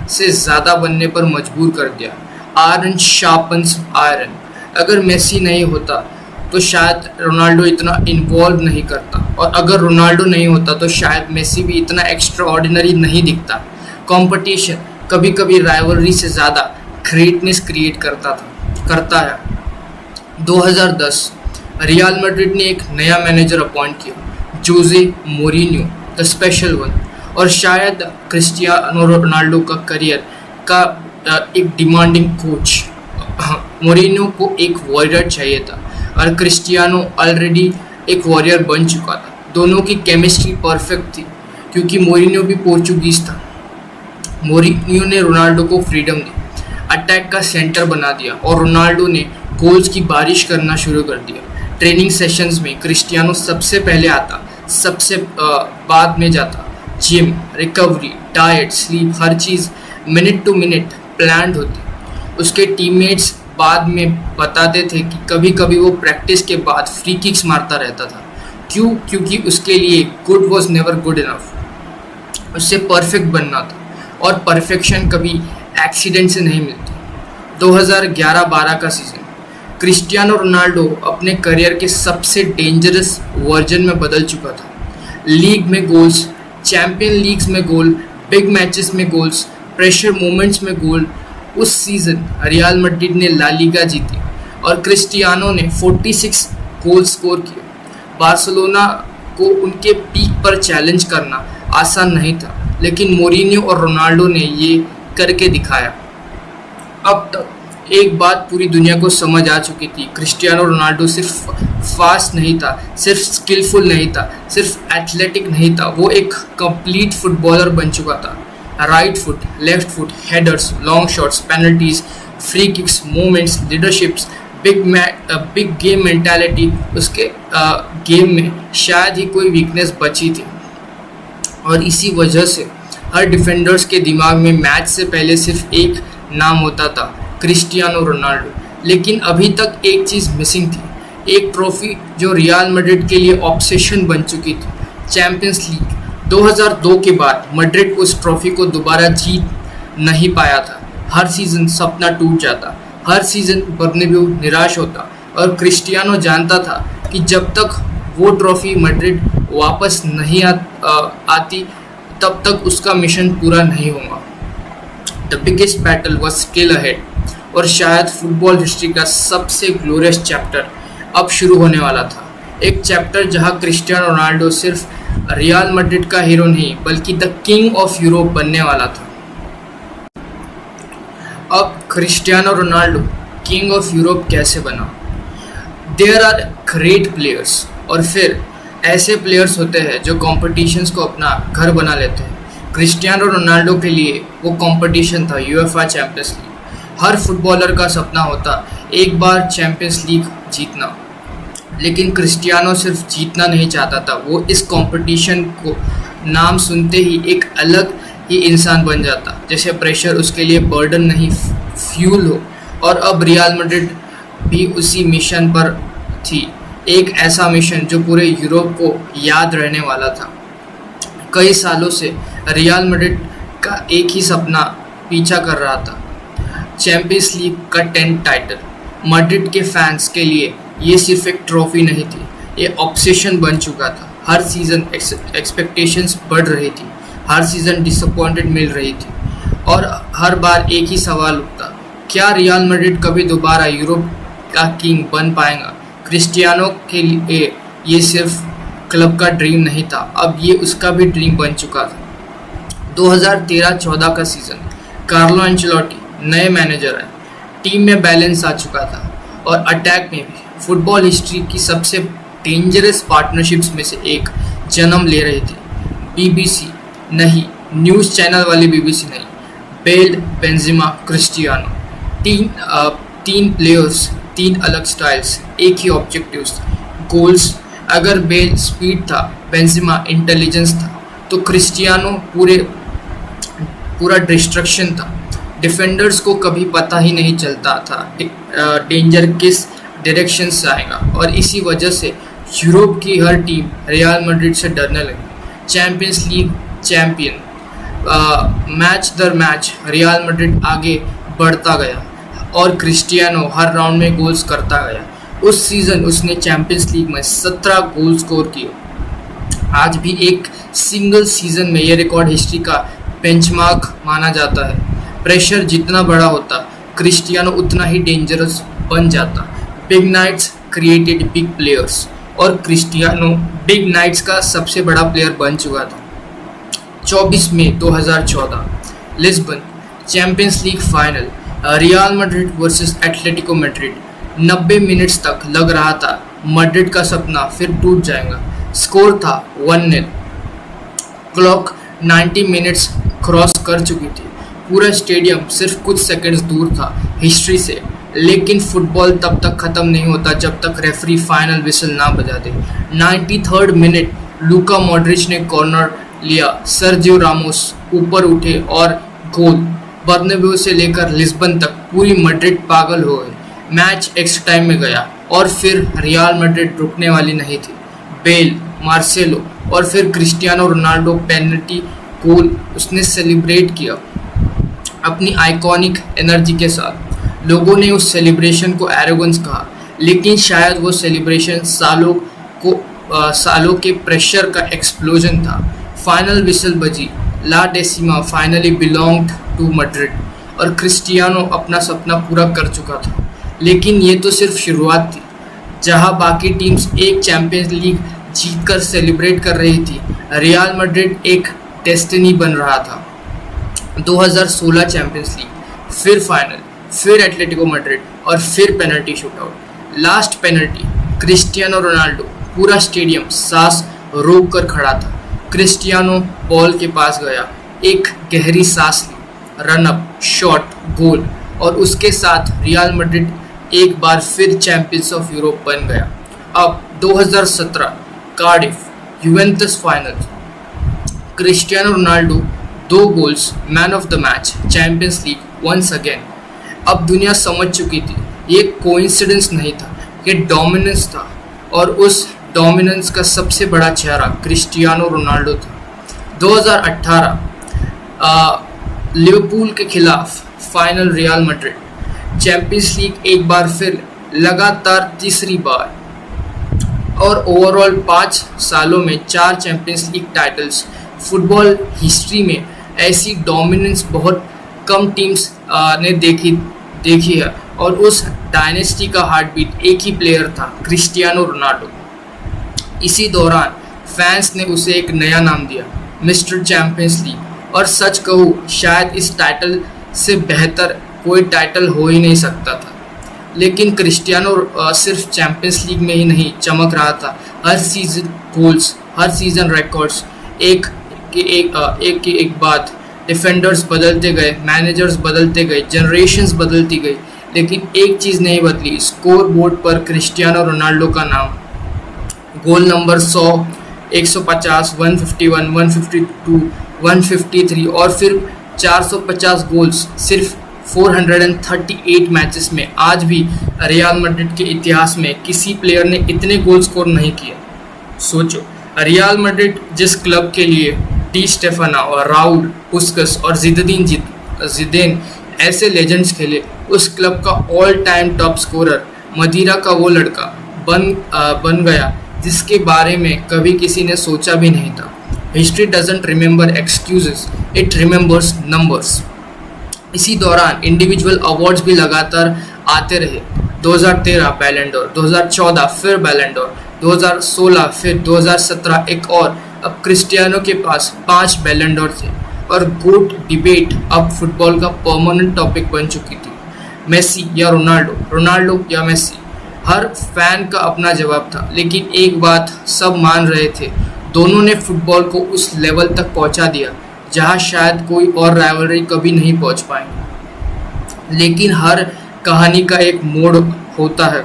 से ज़्यादा बनने पर मजबूर कर दिया। Iron sharpens iron. अगर मेसी नहीं होता तो शायद रोनाल्डो इतना इन्वॉल्व नहीं करता, और अगर रोनाल्डो नहीं होता तो शायद मेसी भी इतना एक्स्ट्रा ऑर्डिनरी नहीं दिखता। कंपटीशन कभी कभी राइवलरी से ज़्यादा ग्रेटनेस क्रिएट करता है। 2010 रियल मैड्रिड ने एक नया मैनेजर अपॉइंट किया, जोसे मोरिन्यो, द स्पेशल वन। और शायद क्रिस्टियानो रोनाल्डो का करियर का एक डिमांडिंग कोच। मोरिन्यो को एक वॉरियर चाहिए था, और क्रिस्टियानो ऑलरेडी एक वॉरियर बन चुका था। दोनों की केमिस्ट्री परफेक्ट थी क्योंकि मोरिनियो भी पोर्चुगीज था। मोरिनियो ने रोनाल्डो को फ्रीडम दी, अटैक का सेंटर बना दिया और रोनाल्डो ने गोल्स की बारिश करना शुरू कर दिया। ट्रेनिंग सेशंस में क्रिस्टियानो सबसे पहले आता, सबसे बाद में जाता। Gym, recovery, diet, sleep, her cheese minute to minute planned होती। उसके टीममेट्स बाद में बताते थे कि कभी कभी वो प्रैक्टिस के बाद फ्री किक्स मारता रहता था। क्यों? क्योंकि उसके लिए good was never good enough. उससे परफेक्ट बनना था और परफेक्शन कभी एक्सीडेंट से नहीं मिलती। 2011-12 का सीज़न क्रिस्टियानो रोनाल्डो अपने करियर के सबसे डेंजरस वर्जन में बदल चुका था। लीग में गोल्स, चैंपियन लीग्स में गोल, बिग मैचेस में गोल्स, प्रेशर मोमेंट्स में गोल। उस सीज़न रियल मैड्रिड ने ला लीगा जीती और क्रिस्टियानो ने 46 गोल स्कोर किए। बार्सिलोना को उनके पीक पर चैलेंज करना आसान नहीं था, लेकिन मोरिनियो और रोनाल्डो ने ये करके दिखाया। अब तक एक बात पूरी दुनिया को समझ आ चुकी थी, क्रिस्टियानो रोनाल्डो सिर्फ फास्ट नहीं था, सिर्फ स्किलफुल नहीं था, सिर्फ एथलेटिक नहीं था, वो एक कंप्लीट फुटबॉलर बन चुका था। Right foot, left foot, headers, long shots, penalties, free kicks, moments, leaderships, big game mentality. उसके गेम में शायद ही कोई वीकनेस बची थी और इसी वजह से हर डिफेंडर्स के दिमाग में मैच से पहले सिर्फ एक नाम होता था, क्रिस्टियानो रोनाल्डो। लेकिन अभी तक एक चीज़ मिसिंग थी, एक ट्रॉफी जो रियल मैड्रिड के लिए ऑब्सेशन बन चुकी थी, चैंपियंस लीग। 2002 के बाद मैड्रिड उस ट्रॉफी को दोबारा जीत नहीं पाया था। हर सीज़न सपना टूट जाता, हर सीज़न बर्नाब्यू निराश होता और क्रिस्टियानो जानता था कि जब तक वो ट्रॉफी मैड्रिड वापस नहीं आती तब तक उसका मिशन पूरा नहीं होगा। The biggest battle was still ahead और शायद फुटबॉल हिस्ट्री का सबसे ग्लोरियस चैप्टर अब शुरू होने वाला था। एक चैप्टर जहां क्रिस्टियानो रोनाल्डो सिर्फ रियल मैड्रिड का हीरो नहीं बल्कि द किंग ऑफ यूरोप बनने वाला था। अब Cristiano Ronaldo king of Europe कैसे बना? देयर आर ग्रेट प्लेयर्स और फिर ऐसे प्लेयर्स होते हैं जो कॉम्पिटिशन्स को अपना घर बना लेते हैं। क्रिस्टियानो रोनाल्डो के लिए वो कंपटीशन था यूएफए चैंपियंस लीग। हर फुटबॉलर का सपना होता एक बार चैंपियंस लीग जीतना, लेकिन क्रिस्टियानो सिर्फ जीतना नहीं चाहता था, वो इस कंपटीशन को नाम सुनते ही एक अलग ही इंसान बन जाता, जैसे प्रेशर उसके लिए बर्डन नहीं फ्यूल हो। और अब रियल मैड्रिड भी उसी मिशन पर थी, एक ऐसा मिशन जो पूरे यूरोप को याद रहने वाला था। कई सालों से रियल मैड्रिड का एक ही सपना पीछा कर रहा था, चैंपियंस लीग का 10th टाइटल। मैड्रिड के फैंस के लिए ये सिर्फ एक ट्रॉफी नहीं थी, ये ऑब्सेशन बन चुका था। हर सीज़न एक्सपेक्टेशंस बढ़ रही थी, हर सीज़न डिसअपॉइंटेड मिल रही थी और हर बार एक ही सवाल उठता, क्या रियल मैड्रिड कभी दोबारा यूरोप का किंग बन पाएगा? क्रिस्टियानो के लिए ये सिर्फ क्लब का ड्रीम नहीं था, अब ये उसका भी ड्रीम बन चुका था। 2013-14 का सीज़न, कार्लो एंचेलोटी नए मैनेजर आए, टीम में बैलेंस आ चुका था और अटैक में भी फुटबॉल हिस्ट्री की सबसे डेंजरस पार्टनरशिप्स में से एक जन्म ले रही थी। बीबीसी नहीं, न्यूज़ चैनल वाली बीबीसी नहीं, बेल, बेंजेमा, क्रिस्टियानो, तीन प्लेयर्स, तीन अलग स्टाइल्स, एक ही ऑब्जेक्टिव्स, गोल्स। अगर बेल स्पीड था, बेंजेमा इंटेलिजेंस था, तो क्रिस्टियानो पूरा डिस्ट्रक्शन था। डिफेंडर्स को कभी पता ही नहीं चलता था डेंजर किस डायरेक्शन से आएगा और इसी वजह से यूरोप की हर टीम रियल मैड्रिड से डरने लगी। चैंपियंस लीग चैंपियन, मैच दर मैच रियल मैड्रिड आगे बढ़ता गया और क्रिस्टियानो हर राउंड में गोल्स करता गया। उस सीज़न उसने चैंपियंस लीग में 17 गोल स्कोर किए। आज भी एक सिंगल सीज़न में ये रिकॉर्ड हिस्ट्री का बेंचमार्क माना जाता है। प्रेशर जितना बड़ा होता, क्रिस्टियानो उतना ही डेंजरस बन जाता। Big nights created big players और क्रिस्टियानो बिग नाइट्स का सबसे बड़ा प्लेयर बन चुका था। 24 मई 2014 Lisbon Champions League final, Real Madrid versus Atletico Madrid. 90 minutes तक लग रहा था मैड्रिड का सपना फिर टूट जाएगा। स्कोर था 1-0। क्लॉक 90 मिनट्स क्रॉस कर चुकी थी। पूरा स्टेडियम सिर्फ कुछ सेकंड्स दूर था हिस्ट्री से। लेकिन फुटबॉल तब तक ख़त्म नहीं होता जब तक रेफरी फाइनल विसल ना बजा दे। 93rd मिनट लूका मॉड्रिच ने कॉर्नर लिया, सर्जियो रामोस ऊपर उठे और गोल। बर्नाब्यू से लेकर लिस्बन तक पूरी मैड्रिड पागल हो गई। मैच एक्स्ट्रा टाइम में गया और फिर रियल मैड्रिड रुकने वाली नहीं थी। बेल, मार्सेलो और फिर क्रिस्टियानो रोनाल्डो पेनल्टी गोल उसने सेलिब्रेट किया अपनी आइकॉनिक एनर्जी के साथ। लोगों ने उस सेलिब्रेशन को एरोगेंस कहा, लेकिन शायद वो सेलिब्रेशन सालों के प्रेशर का एक्सप्लोजन था। फाइनल विसल बजी, La Decima finally belonged to Madrid और क्रिस्टियानो अपना सपना पूरा कर चुका था। लेकिन ये तो सिर्फ शुरुआत थी। जहां बाकी टीम्स एक चैंपियंस लीग जीतकर सेलिब्रेट कर रही थी, रियल मैड्रिड एक डेस्टिनी बन रहा था। 2016 चैंपियंस लीग, फिर फाइनल, फिर एटलेटिको मैड्रिड और फिर penalty shootout. Last penalty, Cristiano Ronaldo, पूरा स्टेडियम सांस रोक कर खड़ा था। क्रिस्टियानो बॉल के पास गया, एक गहरी सांस ली, रन अप, शॉट, गोल और उसके साथ रियल मैड्रिड एक बार फिर चैंपियंस ऑफ यूरोप बन गया। अब 2017 Cardiff Juventus final, Cristiano Ronaldo 2 goals, man of the match, Champions League once again. अब दुनिया समझ चुकी थी ये कोइंसिडेंस नहीं था, ये डोमिनेंस था और उस डोमिनेंस का सबसे बड़ा चेहरा क्रिस्टियानो रोनाल्डो था। 2018 लिवरपूल के खिलाफ final, Real Madrid champions league एक बार फिर, लगातार तीसरी बार और ओवरऑल 5 सालों में 4 champions league titles. Football history में ऐसी डोमिनेंस बहुत कम टीम्स ने देखी है और उस डायनेस्टी का हार्टबीट एक ही प्लेयर था, क्रिस्टियानो रोनाल्डो। इसी दौरान फैंस ने उसे एक नया नाम दिया, मिस्टर चैंपियंस लीग। और सच कहूँ, शायद इस टाइटल से बेहतर कोई टाइटल हो ही नहीं सकता था। लेकिन क्रिस्टियानो सिर्फ चैंपियंस लीग में ही नहीं चमक रहा था, हर सीजन गोल्स, हर सीजन रिकॉर्ड्स, एक के एक बात। डिफेंडर्स बदलते गए, मैनेजर्स बदलते गए, जनरेशन्स बदलती गई, लेकिन एक चीज़ नहीं बदली, स्कोर बोर्ड पर क्रिस्टियानो रोनाल्डो का नाम। गोल नंबर 100, 150, 151, 152, 153 और फिर 450 गोल्स सिर्फ 438 मैचेस में। आज भी रियल मैड्रिड के इतिहास में किसी प्लेयर ने इतने गोल स्कोर नहीं किए। सोचो, रियल मैड्रिड जिस क्लब के लिए डी स्टेफाना और राउल, पुस्कस और जिदेन ऐसे लेजेंड्स खेले, उस क्लब का ऑल टाइम टॉप स्कोरर मदीरा का वो लड़का बन गया जिसके बारे में कभी किसी ने सोचा भी नहीं था। History doesn't remember excuses, it remembers numbers. इसी दौरान इंडिविजुअल अवार्ड्स भी लगातार आते रहे। 2013 बैलन डोर, 2014 फिर बैलन डोर, 2016 फिर 2017 एक और। अब क्रिस्टियानो के पास 5 बैलन डोर थे और गोट डिबेट अब फुटबॉल का परमानेंट टॉपिक बन चुकी थी। मेसी या रोनाल्डो, रोनाल्डो या मेसी, हर फैन का अपना जवाब था। लेकिन एक बात सब मान रहे थे, दोनों ने फुटबॉल को उस लेवल तक पहुंचा दिया जहां शायद कोई और राइवलरी कभी नहीं पहुंच पाएंगे। लेकिन हर कहानी का एक मोड़ होता है।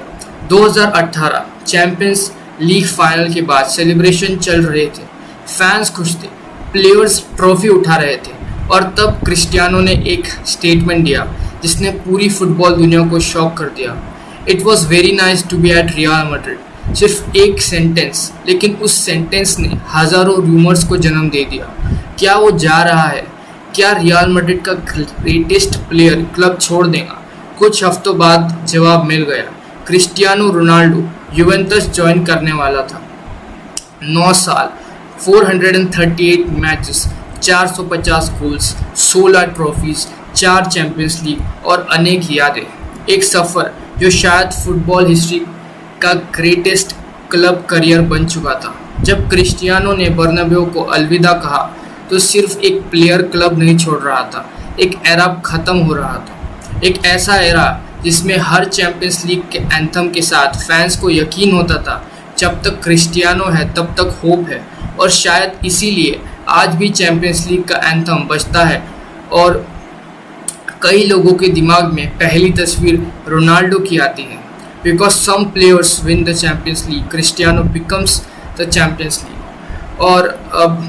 2018 चैंपियंस लीग फाइनल के बाद सेलिब्रेशन चल रहे थे, फैंस खुश थे, प्लेयर्स ट्रॉफी उठा रहे थे और तब क्रिस्टियानो ने एक स्टेटमेंट दिया जिसने पूरी फुटबॉल दुनिया को शॉक कर दिया। It was very nice to be at Real Madrid. सिर्फ एक सेंटेंस, लेकिन उस सेंटेंस ने हज़ारों रूमर्स को जन्म दे दिया। क्या वो जा रहा है? क्या रियल मैड्रिड का ग्रेटेस्ट प्लेयर क्लब छोड़ देगा? कुछ हफ्तों बाद जवाब मिल गया, क्रिस्टियानो रोनाल्डो यूवेंटस ज्वाइन करने वाला था। 9 साल, 438 matches, 450 goals, 16 trophies, 4 champions League और अनेक यादें। एक सफ़र जो शायद फुटबॉल हिस्ट्री का ग्रेटेस्ट क्लब करियर बन चुका था। जब क्रिस्टियानो ने बर्नाब्यू को अलविदा कहा तो सिर्फ एक प्लेयर क्लब नहीं छोड़ रहा था, एक एरा ख़त्म हो रहा था। एक ऐसा एरा जिसमें हर चैंपियंस लीग के एंथम के साथ फैंस को यकीन होता था जब तक क्रिस्टियानो है तब तक होप है, और शायद इसीलिए आज भी चैंपियंस लीग का एंथम बजता है और कई लोगों के दिमाग में पहली तस्वीर रोनाल्डो की आती है। Because some players win the Champions League, Cristiano becomes the Champions League. और अब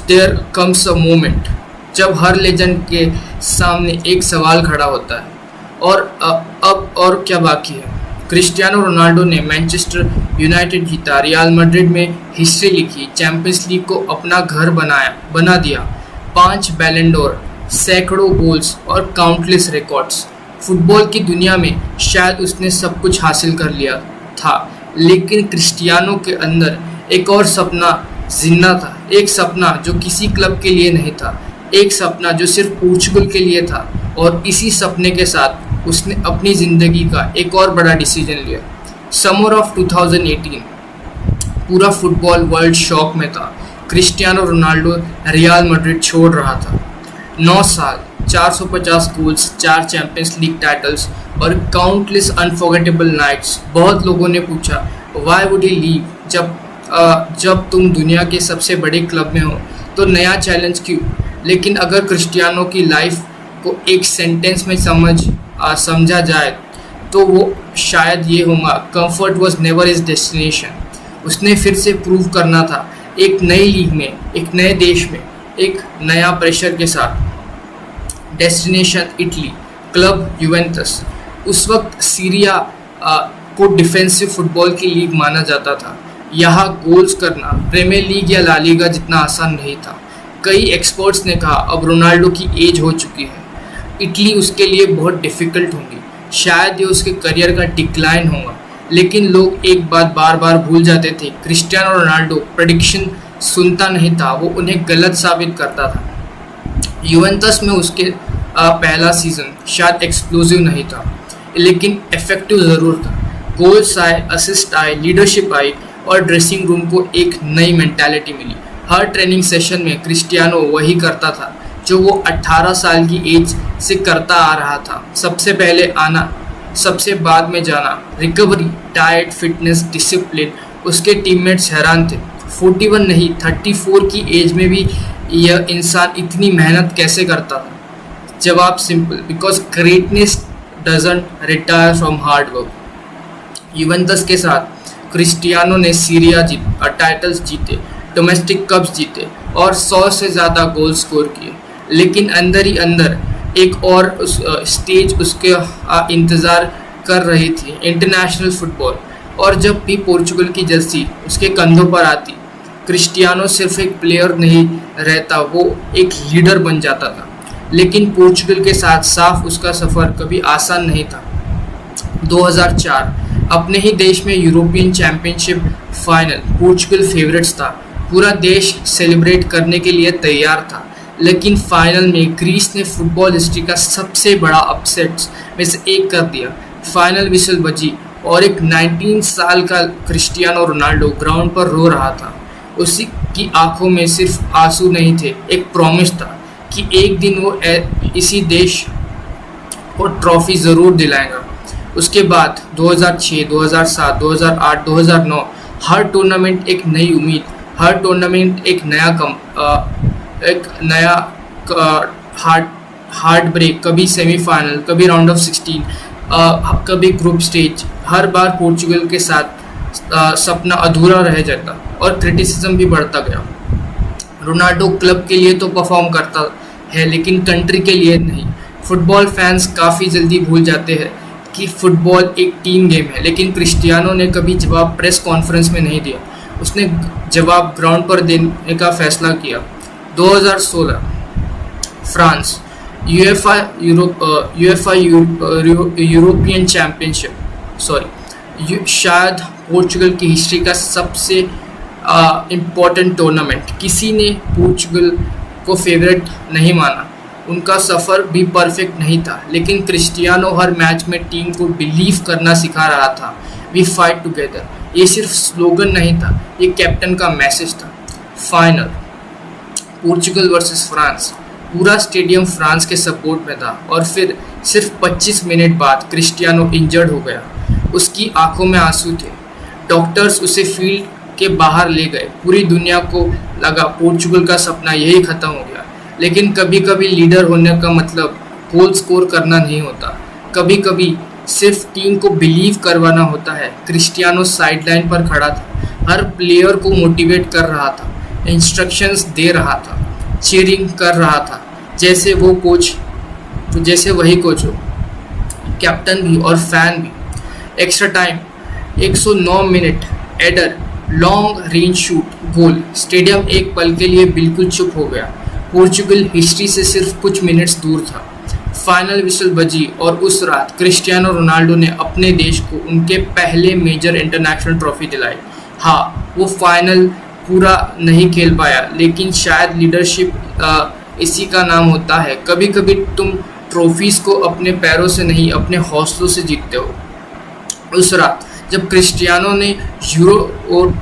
देयर कम्स अ मोमेंट जब हर लेजेंड के सामने एक सवाल खड़ा होता है, और अब और क्या बाकी है। क्रिस्टियानो रोनाल्डो ने मैनचेस्टर यूनाइटेड जीता, रियल मैड्रिड में हिस्ट्री लिखी, चैंपियंस लीग को अपना घर बना दिया, 5 बैलन डोर, सैकड़ों गोल्स और काउंटलेस रिकॉर्ड्स। फुटबॉल की दुनिया में शायद उसने सब कुछ हासिल कर लिया था, लेकिन क्रिस्टियानो के अंदर एक और सपना जिंदा था, एक सपना जो किसी क्लब के लिए नहीं था, एक सपना जो सिर्फ पोर्चुगल के लिए था। और इसी सपने के साथ उसने अपनी ज़िंदगी का एक और बड़ा डिसीजन लिया। समर ऑफ 2018 पूरा फुटबॉल वर्ल्ड शॉक में था। क्रिस्टियानो रोनाल्डो रियल मैड्रिड छोड़ रहा था। 9 साल, 450 गोल्स, 4 चैंपियंस लीग टाइटल्स और काउंटलेस अनफॉरगेटेबल नाइट्स। बहुत लोगों ने पूछा व्हाई वुड ही लीव, जब तुम दुनिया के सबसे बड़े क्लब में हो तो नया चैलेंज क्यों। लेकिन अगर क्रिस्टियानो की लाइफ को एक सेंटेंस में समझा जाए तो वो शायद ये होगा, comfort was never his destination. उसने फिर से प्रूव करना था, एक नई लीग में, एक नए देश में, एक नया प्रेशर के साथ। Destination Italy, club Juventus. उस वक्त सीरिया को डिफेंसिव फुटबॉल की लीग माना जाता था। यहाँ गोल्स करना प्रीमियर लीग या ला लीगा जितना आसान नहीं था। कई एक्सपर्ट्स ने कहा अब रोनाल्डो की एज हो चुकी है, इटली उसके लिए बहुत डिफ़िकल्ट होंगी, शायद ये उसके करियर का डिक्लाइन होगा। लेकिन लोग एक बात बार बार भूल जाते थे, क्रिस्टियानो रोनाल्डो प्रेडिक्शन सुनता नहीं था, वो उन्हें गलत साबित करता था। यूवेंटस में उसके पहला सीज़न शायद एक्सप्लोसिव नहीं था, लेकिन इफेक्टिव ज़रूर था। गोल्स आए, असिस्ट आए, लीडरशिप आई और ड्रेसिंग रूम को एक नई मेंटालिटी मिली। हर ट्रेनिंग सेशन में क्रिस्टियानो वही करता था जो वो 18 साल की एज से करता आ रहा था। सबसे पहले आना, सबसे बाद में जाना, रिकवरी, डाइट, फिटनेस, डिसिप्लिन। उसके टीममेट्स हैरान थे, 41 नहीं 34 की एज में भी यह इंसान इतनी मेहनत कैसे करता था। जवाब simple, because greatness doesn't retire from hard work. Juventus के साथ क्रिस्टियानो ने सीरिया टाइटल्स जीते, डोमेस्टिक कप्स जीते और 100 से ज़्यादा गोल स्कोर किए। लेकिन अंदर ही अंदर एक और स्टेज उसके इंतज़ार कर रही थी, इंटरनेशनल फुटबॉल। और जब भी पोर्चुगल की जर्सी उसके कंधों पर आती, क्रिस्टियानो सिर्फ एक प्लेयर नहीं रहता, वो एक लीडर बन जाता था। लेकिन पोर्चुगल के साथ साफ उसका सफ़र कभी आसान नहीं था। 2004 अपने ही देश में European championship final, Portugal favourites था, पूरा देश सेलिब्रेट करने के लिए तैयार था। लेकिन फाइनल में ग्रीस ने फुटबॉल हिस्ट्री का सबसे बड़ा अपसेट्स में से एक कर दिया। फाइनल विसल बजी और एक 19 साल का क्रिस्टियानो रोनाल्डो ग्राउंड पर रो रहा था। उसी की आंखों में सिर्फ आंसू नहीं थे, एक प्रॉमिस था कि एक दिन वो इसी देश को ट्रॉफी ज़रूर दिलाएगा। उसके बाद 2006, 2007, 2008, 2009 हर टूर्नामेंट एक नई उम्मीद, हर टूर्नामेंट एक नया हार्ट ब्रेक, कभी सेमीफाइनल, कभी राउंड ऑफ 16, कभी ग्रुप स्टेज। हर बार पोर्चुगल के साथ सपना अधूरा रह जाता और क्रिटिसिज्म भी बढ़ता गया। रोनाल्डो क्लब के लिए तो परफॉर्म करता है, लेकिन कंट्री के लिए नहीं। फुटबॉल फैंस काफ़ी जल्दी भूल जाते हैं कि फुटबॉल एक टीम गेम है। लेकिन क्रिस्टियानो ने कभी जवाब प्रेस कॉन्फ्रेंस में नहीं दिया, उसने जवाब ग्राउंड पर देने का फैसला किया। 2016 फ्रांस, यूएफा यूरोपियन चैम्पियनशिप, शायद पोर्चुगल की हिस्ट्री का सबसे इम्पोर्टेंट टूर्नामेंट। किसी ने पोर्चुगल को फेवरेट नहीं माना, उनका सफ़र भी परफेक्ट नहीं था, लेकिन क्रिस्टियानो हर मैच में टीम को बिलीव करना सिखा रहा था। वी फाइट टुगेदर, ये सिर्फ स्लोगन नहीं था, ये कैप्टन का मैसेज था। फाइनल, पोर्चुगल वर्सेस फ्रांस, पूरा स्टेडियम फ्रांस के सपोर्ट में था और फिर सिर्फ 25 मिनट बाद क्रिस्टियानो इंजर्ड हो गया। उसकी आंखों में आंसू थे। डॉक्टर्स उसे फील्ड के बाहर ले गए। पूरी दुनिया को लगा पोर्चुगल का सपना यही खत्म हो गया। लेकिन कभी कभी लीडर होने का मतलब गोल स्कोर करना नहीं होता, कभी कभी सिर्फ टीम को बिलीव करवाना होता है। क्रिस्टियानो साइडलाइन पर खड़ा था, हर प्लेयर को मोटिवेट कर रहा था, इंस्ट्रक्शंस दे रहा था, चीयरिंग कर रहा था जैसे वही कोच हो, कैप्टन भी और फैन भी। Extra time 109 minute, Eder long range shoot, goal. Stadium एक पल के लिए बिल्कुल चुप हो गया। पोर्चुगल हिस्ट्री से सिर्फ कुछ मिनट्स दूर था। फाइनल विसल बजी और उस रात क्रिस्टियानो रोनाल्डो ने अपने देश को उनके पहले मेजर इंटरनेशनल ट्रॉफी दिलाई। हाँ, वो फाइनल पूरा नहीं खेल पाया, लेकिन शायद लीडरशिप इसी का नाम होता है। कभी कभी तुम ट्रॉफीज़ को अपने पैरों से नहीं, अपने हौसलों से जीतते हो। उस रात जब क्रिस्टियानो ने यूरो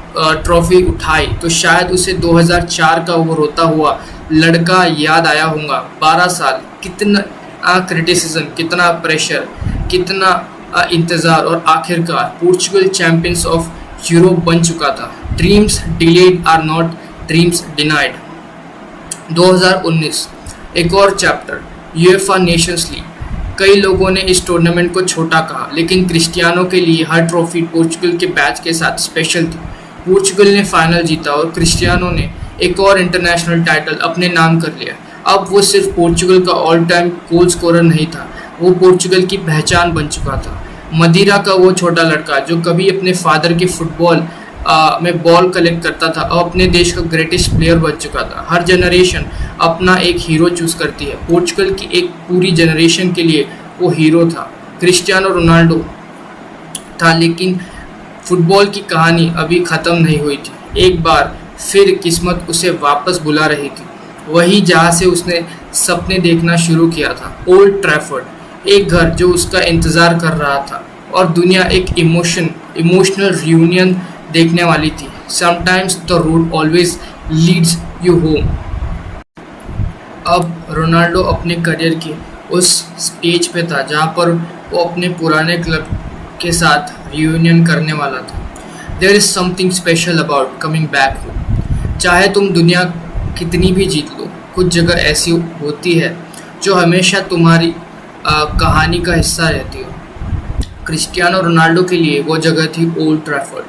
ट्रॉफी उठाई तो शायद उसे 2004 का वो रोता हुआ लड़का याद आया होगा। 12 साल, कितना क्रिटिसिज्म, कितना प्रेशर, कितना इंतज़ार, और आखिरकार पोर्चुगल चैंपियंस ऑफ यूरोप बन चुका था। Dreams delayed are not dreams denied. 2019 एक और चैप्टर, यूएफए नेशंस लीग। कई लोगों ने इस टूर्नामेंट को छोटा कहा, लेकिन क्रिस्टियानो के लिए हर ट्रॉफी पोर्चुगल के बैच के साथ स्पेशल थी। पोर्चुगल ने फाइनल जीता और क्रिस्टियानो ने एक और इंटरनेशनल टाइटल अपने नाम कर लिया। अब वो सिर्फ पोर्चुगल का ऑल टाइम गोल स्कोरर नहीं था, वो पोर्चुगल की पहचान बन चुका था। मदीरा का वो छोटा लड़का जो कभी अपने फादर के फुटबॉल में बॉल कलेक्ट करता था, अब अपने देश का ग्रेटेस्ट प्लेयर बन चुका था। हर जनरेशन अपना एक हीरो चूज करती है। पोर्चुगल की एक पूरी जनरेशन के लिए वो हीरो था, क्रिस्टियानो रोनाल्डो था। लेकिन फुटबॉल की कहानी अभी ख़त्म नहीं हुई थी। एक बार फिर किस्मत उसे वापस बुला रही थी, वही जहाँ से उसने सपने देखना शुरू किया था। ओल्ड ट्रैफर्ड, एक घर जो उसका इंतज़ार कर रहा था, और दुनिया एक इमोशनल रियूनियन देखने वाली थी। Sometimes the road always leads you home. अब रोनाल्डो अपने करियर के उस स्टेज पे था जहाँ पर वो अपने पुराने क्लब के साथ रियूनियन करने वाला था। There is something special about coming back home. चाहे तुम दुनिया कितनी भी जीत लो, कुछ जगह ऐसी होती है जो हमेशा तुम्हारी कहानी का हिस्सा रहती है। क्रिस्टियानो रोनाल्डो के लिए वो जगह थी ओल्ड ट्रैफर्ड,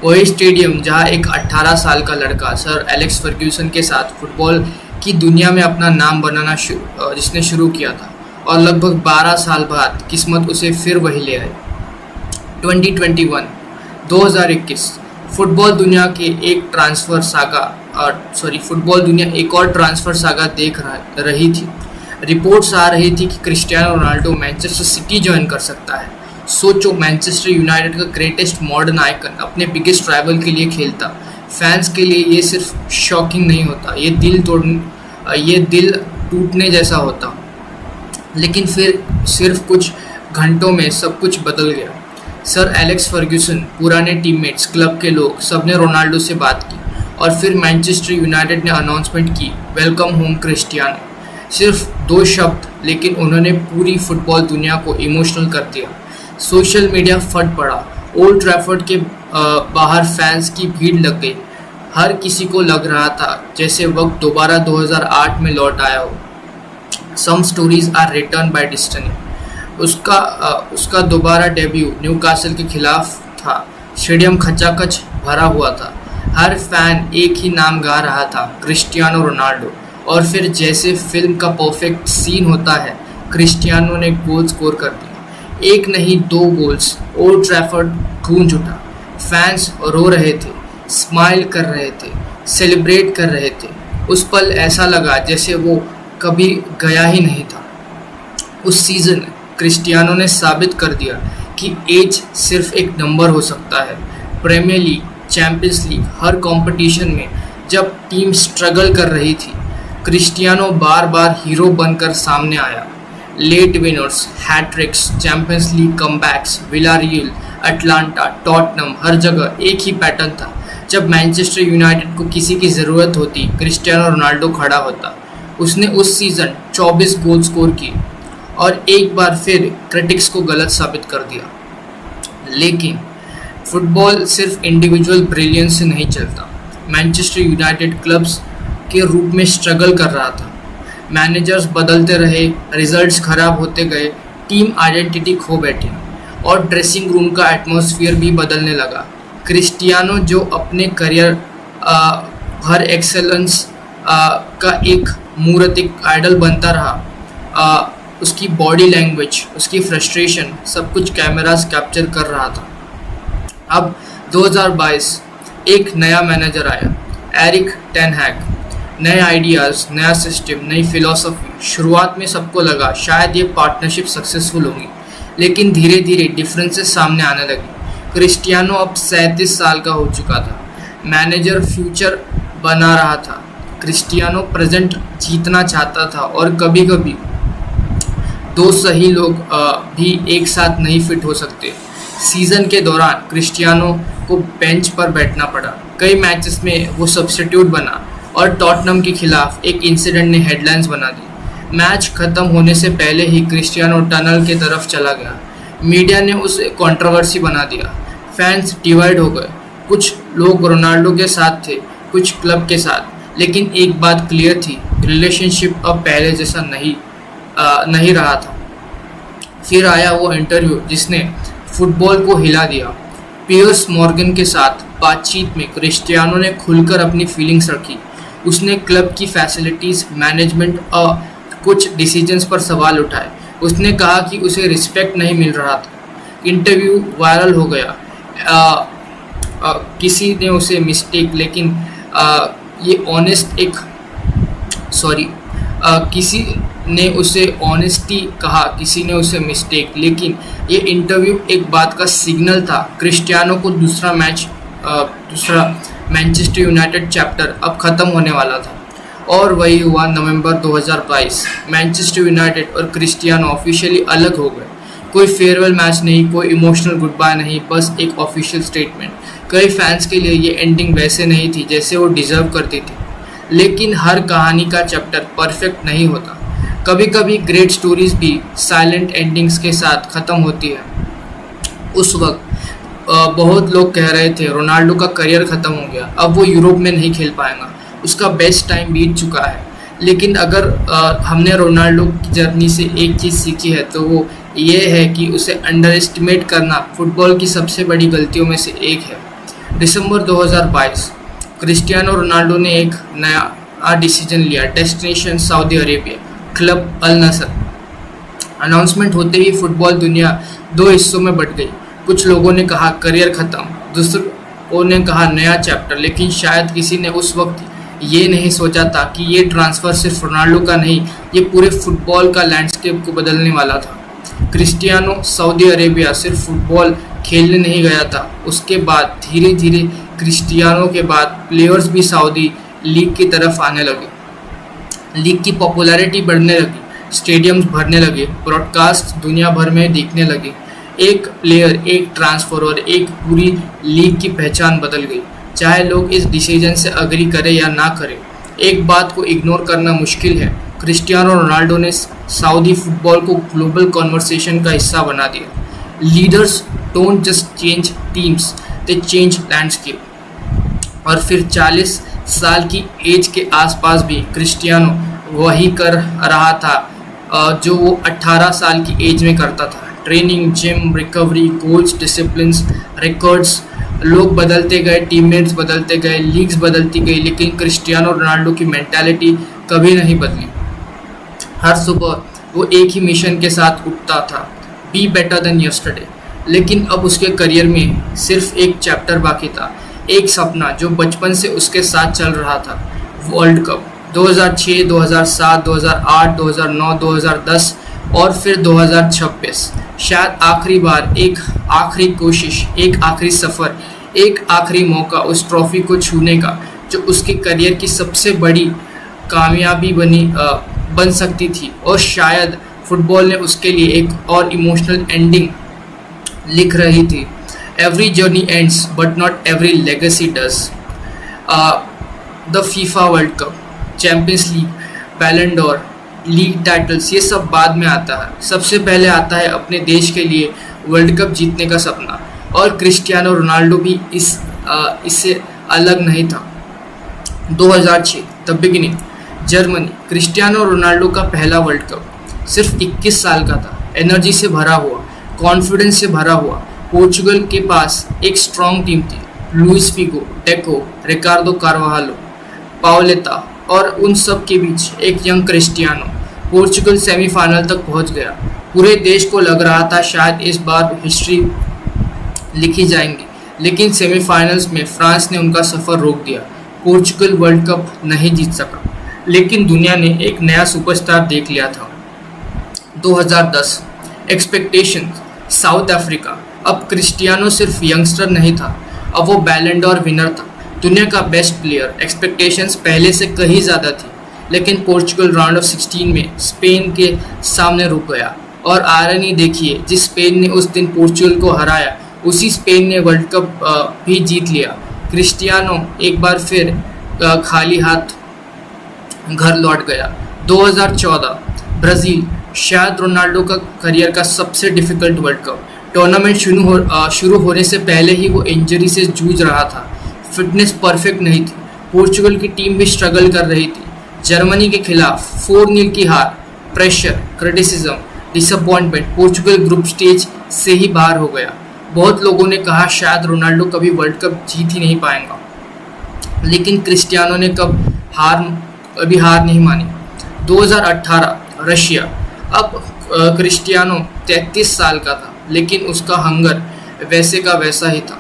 वही स्टेडियम जहां एक 18 साल का लड़का सर एलेक्स फर्ग्यूसन के साथ फुटबॉल की दुनिया में अपना नाम बनाना जिसने शुरू किया था, और लगभग 12 साल बाद किस्मत उसे फिर वही ले आई। 2021 फुटबॉल दुनिया एक और ट्रांसफ़र सागा देख रही थी। रिपोर्ट्स आ रही थी कि Cristiano Ronaldo Manchester city join कर सकता है। सोचो, मैनचेस्टर यूनाइटेड का ग्रेटेस्ट मॉडर्न आइकन अपने बिगेस्ट राइवल के लिए खेलता। फैंस के लिए ये सिर्फ शॉकिंग नहीं होता, ये दिल टूटने जैसा होता। लेकिन फिर सिर्फ कुछ घंटों में सब कुछ बदल गया। सर एलेक्स फर्ग्यूसन, पुराने टीममेट्स, क्लब के लोग, सबने रोनाल्डो से बात की, और फिर मैनचेस्टर यूनाइटेड ने अनाउंसमेंट की, वेलकम होम क्रिस्टियानो। सिर्फ 2 शब्द, लेकिन उन्होंने पूरी फुटबॉल दुनिया को इमोशनल कर दिया। सोशल मीडिया फट पड़ा, ओल्ड ट्रैफर्ड के बाहर फैंस की भीड़ लग गई। हर किसी को लग रहा था जैसे वक्त दोबारा 2008 में लौट आया हो। Some stories are written by destiny. उसका दोबारा डेब्यू न्यूकासल के खिलाफ था। स्टेडियम खचाखच भरा हुआ था, हर फैन एक ही नाम गा रहा था, क्रिस्टियानो रोनाल्डो। और फिर जैसे फिल्म का परफेक्ट सीन होता है, क्रिस्टियानो ने गोल स्कोर कर दिया। एक नहीं, 2 गोल्स। ओल्ड ट्रैफर्ड गूंज उठा, फैंस रो रहे थे, स्माइल कर रहे थे, सेलिब्रेट कर रहे थे। उस पल ऐसा लगा जैसे वो कभी गया ही नहीं था। उस सीज़न क्रिस्टियानो ने साबित कर दिया कि एज सिर्फ एक नंबर हो सकता है। प्रीमियर लीग, चैंपियंस लीग, हर कंपटीशन में जब टीम स्ट्रगल कर रही थी, क्रिस्टियानो बार बार हीरो बनकर सामने आया। Late winners, hat tricks, champions league comebacks, Villarreal, Atalanta, Tottenham, हर जगह एक ही पैटर्न था। जब मैनचेस्टर यूनाइटेड को किसी की ज़रूरत होती, क्रिस्टियानो रोनाल्डो खड़ा होता। उसने उस सीज़न 24 गोल स्कोर किए और एक बार फिर क्रिटिक्स को गलत साबित कर दिया। लेकिन फुटबॉल सिर्फ इंडिविजुअल ब्रिलियंस से नहीं चलता। मैनचेस्टर यूनाइटेड क्लब्स के रूप में स्ट्रगल कर रहा था। मैनेजर्स बदलते रहे, रिजल्ट्स खराब होते गए, टीम आइडेंटिटी खो बैठी और ड्रेसिंग रूम का एटमॉस्फेयर भी बदलने लगा। क्रिस्टियानो जो अपने करियर भर एक्सेलेंस का एक मूर्त, एक आइडल बनता रहा, उसकी बॉडी लैंग्वेज, उसकी फ्रस्ट्रेशन, सब कुछ कैमरास कैप्चर कर रहा था। अब 2022 एक नया मैनेजर आया, एरिक टेन हैग। नए आइडियाज़, नया सिस्टम, नई फिलॉसफी। शुरुआत में सबको लगा शायद ये पार्टनरशिप सक्सेसफुल होगी, लेकिन धीरे धीरे डिफरेंसेस सामने आने लगे। क्रिस्टियानो अब 37 साल का हो चुका था। मैनेजर फ्यूचर बना रहा था, क्रिस्टियानो प्रेजेंट जीतना चाहता था और कभी कभी दो सही लोग भी एक साथ नहीं फिट हो सकते। सीज़न के दौरान क्रिस्टियानो को बेंच पर बैठना पड़ा, कई मैचेस में वो सब्स्टिट्यूट बना और टॉटनम के खिलाफ एक इंसिडेंट ने हेडलाइंस बना दी। मैच खत्म होने से पहले ही क्रिस्टियानो टनल की तरफ चला गया। मीडिया ने उसे कंट्रोवर्सी बना दिया, फैंस डिवाइड हो गए, कुछ लोग रोनाल्डो के साथ थे, कुछ क्लब के साथ। लेकिन एक बात क्लियर थी, रिलेशनशिप अब पहले जैसा नहीं रहा था। फिर आया वो इंटरव्यू जिसने फुटबॉल को हिला दिया। पियर्स मॉर्गन के साथ बातचीत में क्रिस्टियानो ने खुलकर अपनी फीलिंग्स रखी। उसने क्लब की फैसिलिटीज़, मैनेजमेंट और कुछ डिसीजंस पर सवाल उठाए। उसने कहा कि उसे रिस्पेक्ट नहीं मिल रहा था। इंटरव्यू वायरल हो गया। किसी ने उसे मिस्टेक, लेकिन ये ऑनेस्ट एक सॉरी किसी ने उसे ऑनेस्टी कहा, किसी ने उसे मिस्टेक, लेकिन ये इंटरव्यू एक बात का सिग्नल था। क्रिस्टियानो को दूसरा मैनचेस्टर यूनाइटेड चैप्टर अब ख़त्म होने वाला था। और वही हुआ। नवंबर 2022 मैनचेस्टर यूनाइटेड और क्रिस्टियानो ऑफिशियली अलग हो गए। कोई फेयरवेल मैच नहीं, कोई इमोशनल गुड बाय नहीं, बस एक ऑफिशियल स्टेटमेंट। कई फैंस के लिए ये एंडिंग वैसे नहीं थी जैसे वो डिज़र्व करती थी, लेकिन हर कहानी का चैप्टर परफेक्ट नहीं होता। कभी कभी ग्रेट स्टोरीज भी साइलेंट एंडिंग्स के साथ ख़त्म होती है। उस वक्त बहुत लोग कह रहे थे रोनाल्डो का करियर ख़त्म हो गया, अब वो यूरोप में नहीं खेल पाएगा, उसका बेस्ट टाइम बीत चुका है। लेकिन अगर हमने रोनाल्डो की जर्नी से एक चीज़ सीखी है तो वो ये है कि उसे अंडर एस्टिमेट करना फुटबॉल की सबसे बड़ी गलतियों में से एक है। दिसंबर 2022 क्रिस्टियानो रोनाल्डो ने एक नया डिसीजन लिया, destination Saudi Arabia, club Al Nassr. Announcement होते ही फुटबॉल दुनिया दो हिस्सों में बट गई। कुछ लोगों ने कहा करियर ख़त्म, दूसरों ने कहा नया चैप्टर। लेकिन शायद किसी ने उस वक्त ये नहीं सोचा था कि ये ट्रांसफ़र सिर्फ रोनाल्डो का नहीं, ये पूरे फुटबॉल का लैंडस्केप को बदलने वाला था। क्रिस्टियानो सऊदी अरेबिया सिर्फ फुटबॉल खेलने नहीं गया था, उसके बाद धीरे धीरे क्रिस्टियानो के बाद प्लेयर्स भी सऊदी लीग की तरफ आने लगे। लीग की पॉपुलैरिटी बढ़ने लगी, स्टेडियम्स भरने लगे, ब्रॉडकास्ट दुनिया भर में दिखने लगे। एक प्लेयर, एक ट्रांसफ़र और एक पूरी लीग की पहचान बदल गई। चाहे लोग इस डिसीजन से अग्री करें या ना करें, एक बात को इग्नोर करना मुश्किल है, क्रिस्टियानो रोनाल्डो ने सऊदी फुटबॉल को ग्लोबल कॉन्वर्सेशन का हिस्सा बना दिया। Leaders don't just change teams, they change landscape. और फिर 40 साल की एज के आसपास भी क्रिस्टियानो वही कर रहा था जो वो 18 साल की एज में करता था। Training, gym, recovery, goals, disciplines, records. लोग बदलते गए, टीममेट्स बदलते गए, लीग्स बदलती गई, लेकिन क्रिस्टियानो रोनाल्डो की मेंटालिटी कभी नहीं बदली। हर सुबह वो एक ही मिशन के साथ उठता था, बी बेटर देन यस्टरडे। लेकिन अब उसके करियर में सिर्फ एक चैप्टर बाकी था, एक सपना जो बचपन से उसके साथ चल रहा था, वर्ल्ड कप। 2006, 2007, 2008, 2009, 2010 और फिर 2026। शायद आखिरी बार, एक आखिरी कोशिश, एक आखिरी सफ़र, एक आखिरी मौका उस ट्रॉफी को छूने का जो उसके करियर की सबसे बड़ी कामयाबी बन सकती थी। और शायद फुटबॉल ने उसके लिए एक और इमोशनल एंडिंग लिख रही थी। Every journey ends but not every legacy does. The FIFA world cup, champions league, बैलन डोर, लीग टाइटल्स, ये सब बाद में आता है। सबसे पहले आता है अपने देश के लिए वर्ल्ड कप जीतने का सपना, और क्रिस्टियानो रोनाल्डो भी इससे अलग नहीं था। 2006 the beginning, Germany, Cristiano Ronaldo का पहला वर्ल्ड कप। सिर्फ 21 साल का था, एनर्जी से भरा हुआ, कॉन्फिडेंस से भरा हुआ। पोर्चुगल के पास एक स्ट्रॉन्ग टीम थी, लुइस फिगो, डेको, रिकार्डो कार्वाहालो, पाओलेता, और उन सब के बीच एक यंग क्रिस्टियानो। पोर्चुगल सेमीफाइनल तक पहुंच गया। पूरे देश को लग रहा था शायद इस बार हिस्ट्री लिखी जाएंगी, लेकिन सेमीफाइनल्स में फ्रांस ने उनका सफ़र रोक दिया। पोर्चुगल वर्ल्ड कप नहीं जीत सका, लेकिन दुनिया ने एक नया सुपरस्टार देख लिया था। 2010 एक्सपेक्टेशन, साउथ अफ्रीका। अब क्रिस्टियानो सिर्फ यंगस्टर नहीं था, अब वो बैलन डोर विनर था, दुनिया का बेस्ट प्लेयर। एक्सपेक्टेशंस पहले से कहीं ज़्यादा थी, लेकिन पोर्चुगल राउंड ऑफ 16 में स्पेन के सामने रुक गया। और आयरनी देखिए, जिस स्पेन ने उस दिन पोर्चुगल को हराया, उसी स्पेन ने वर्ल्ड कप भी जीत लिया। क्रिस्टियानो एक बार फिर खाली हाथ घर लौट गया। 2014 ब्राज़ील, शायद रोनाल्डो का करियर का सबसे डिफिकल्ट वर्ल्ड कप। टूर्नामेंट शुरू होने से पहले ही वो इंजरी से जूझ रहा था, फिटनेस परफेक्ट नहीं थी। पोर्चुगल की टीम भी स्ट्रगल कर रही थी। जर्मनी के खिलाफ 4-0 की हार, pressure, criticism, disappointment. Portugal group stage से ही बाहर हो गया। बहुत लोगों ने कहा शायद रोनाल्डो कभी वर्ल्ड कप जीत ही नहीं पाएगा, लेकिन क्रिस्टियानो ने कभी हार नहीं मानी। 2018 रशिया। अब क्रिस्टियानो 33 साल का था, लेकिन उसका हंगर वैसे का वैसा ही था।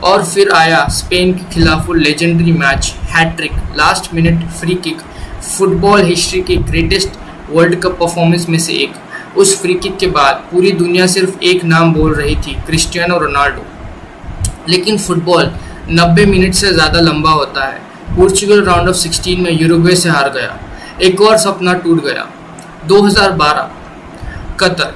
और फिर आया स्पेन के खिलाफ वो legendary match, hat trick, last minute free kick, football history के ग्रेटेस्ट वर्ल्ड कप परफॉर्मेंस में से एक। उस फ्री किक के बाद पूरी दुनिया सिर्फ एक नाम बोल रही थी, क्रिस्टियानो रोनाल्डो। लेकिन फुटबॉल 90 मिनट से ज़्यादा लंबा होता है। पोर्चुगल राउंड ऑफ 16 में यूरुग्वे से हार गया, एक और सपना टूट गया। 2012 कतर,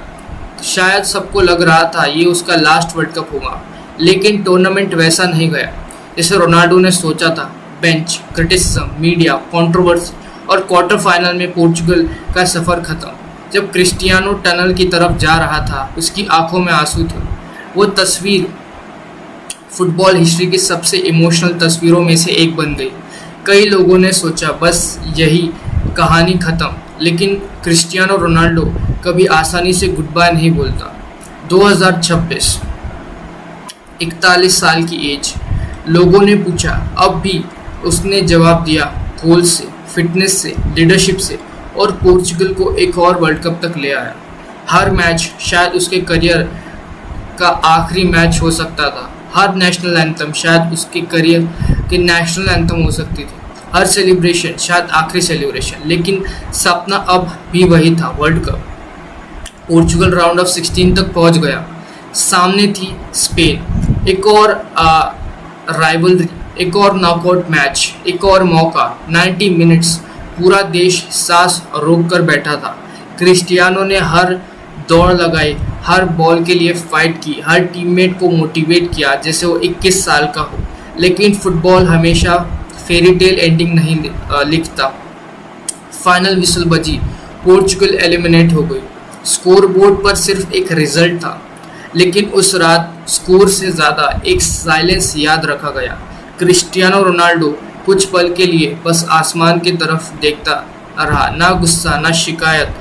शायद सबको लग रहा था ये उसका लास्ट वर्ल्ड कप होगा, लेकिन टूर्नामेंट वैसा नहीं गया जैसे रोनाल्डो ने सोचा था। बेंच, क्रिटिसिज्म, मीडिया, कंट्रोवर्सी, और क्वार्टर फाइनल में पोर्चुगल का सफ़र ख़त्म। जब क्रिस्टियानो टनल की तरफ जा रहा था, उसकी आंखों में आंसू थे। वो तस्वीर फुटबॉल हिस्ट्री की सबसे इमोशनल तस्वीरों में से एक बन गई। कई लोगों ने सोचा बस यही कहानी ख़त्म, लेकिन क्रिस्टियानो रोनाल्डो कभी आसानी से गुड बाय नहीं बोलता। 2026 41 साल की एज। लोगों ने पूछा, अब भी उसने जवाब दिया, गोल से, फिटनेस से, लीडरशिप से, और पोर्चुगल को एक और वर्ल्ड कप तक ले आया। हर मैच शायद उसके करियर का आखिरी मैच हो सकता था। हर नेशनल एंथम शायद उसके करियर की नेशनल एंथम हो सकती थी। हर सेलिब्रेशन शायद आखिरी सेलिब्रेशन, लेकिन सपना अब भी वही था, world cup. Portugal round of 16 तक पहुंच गया। सामने थी स्पेन, एक और राइवलरी, एक और नॉकआउट मैच, एक और मौका। 90 मिनट्स, पूरा देश सांस रोक कर बैठा था। क्रिस्टियानो ने हर दौड़ लगाई, हर बॉल के लिए फाइट की, हर टीममेट को मोटिवेट किया जैसे वो 21 साल का हो। लेकिन फुटबॉल हमेशा फेरी टेल एंडिंग नहीं लिखता। फाइनल विसल बजी, पोर्चुगल एलिमिनेट हो गई। स्कोर बोर्ड पर सिर्फ एक रिजल्ट था, लेकिन उस रात स्कोर से ज़्यादा एक साइलेंस याद रखा गया। क्रिस्टियानो रोनाल्डो कुछ पल के लिए बस आसमान की तरफ देखता रहा, ना गुस्सा, ना शिकायत,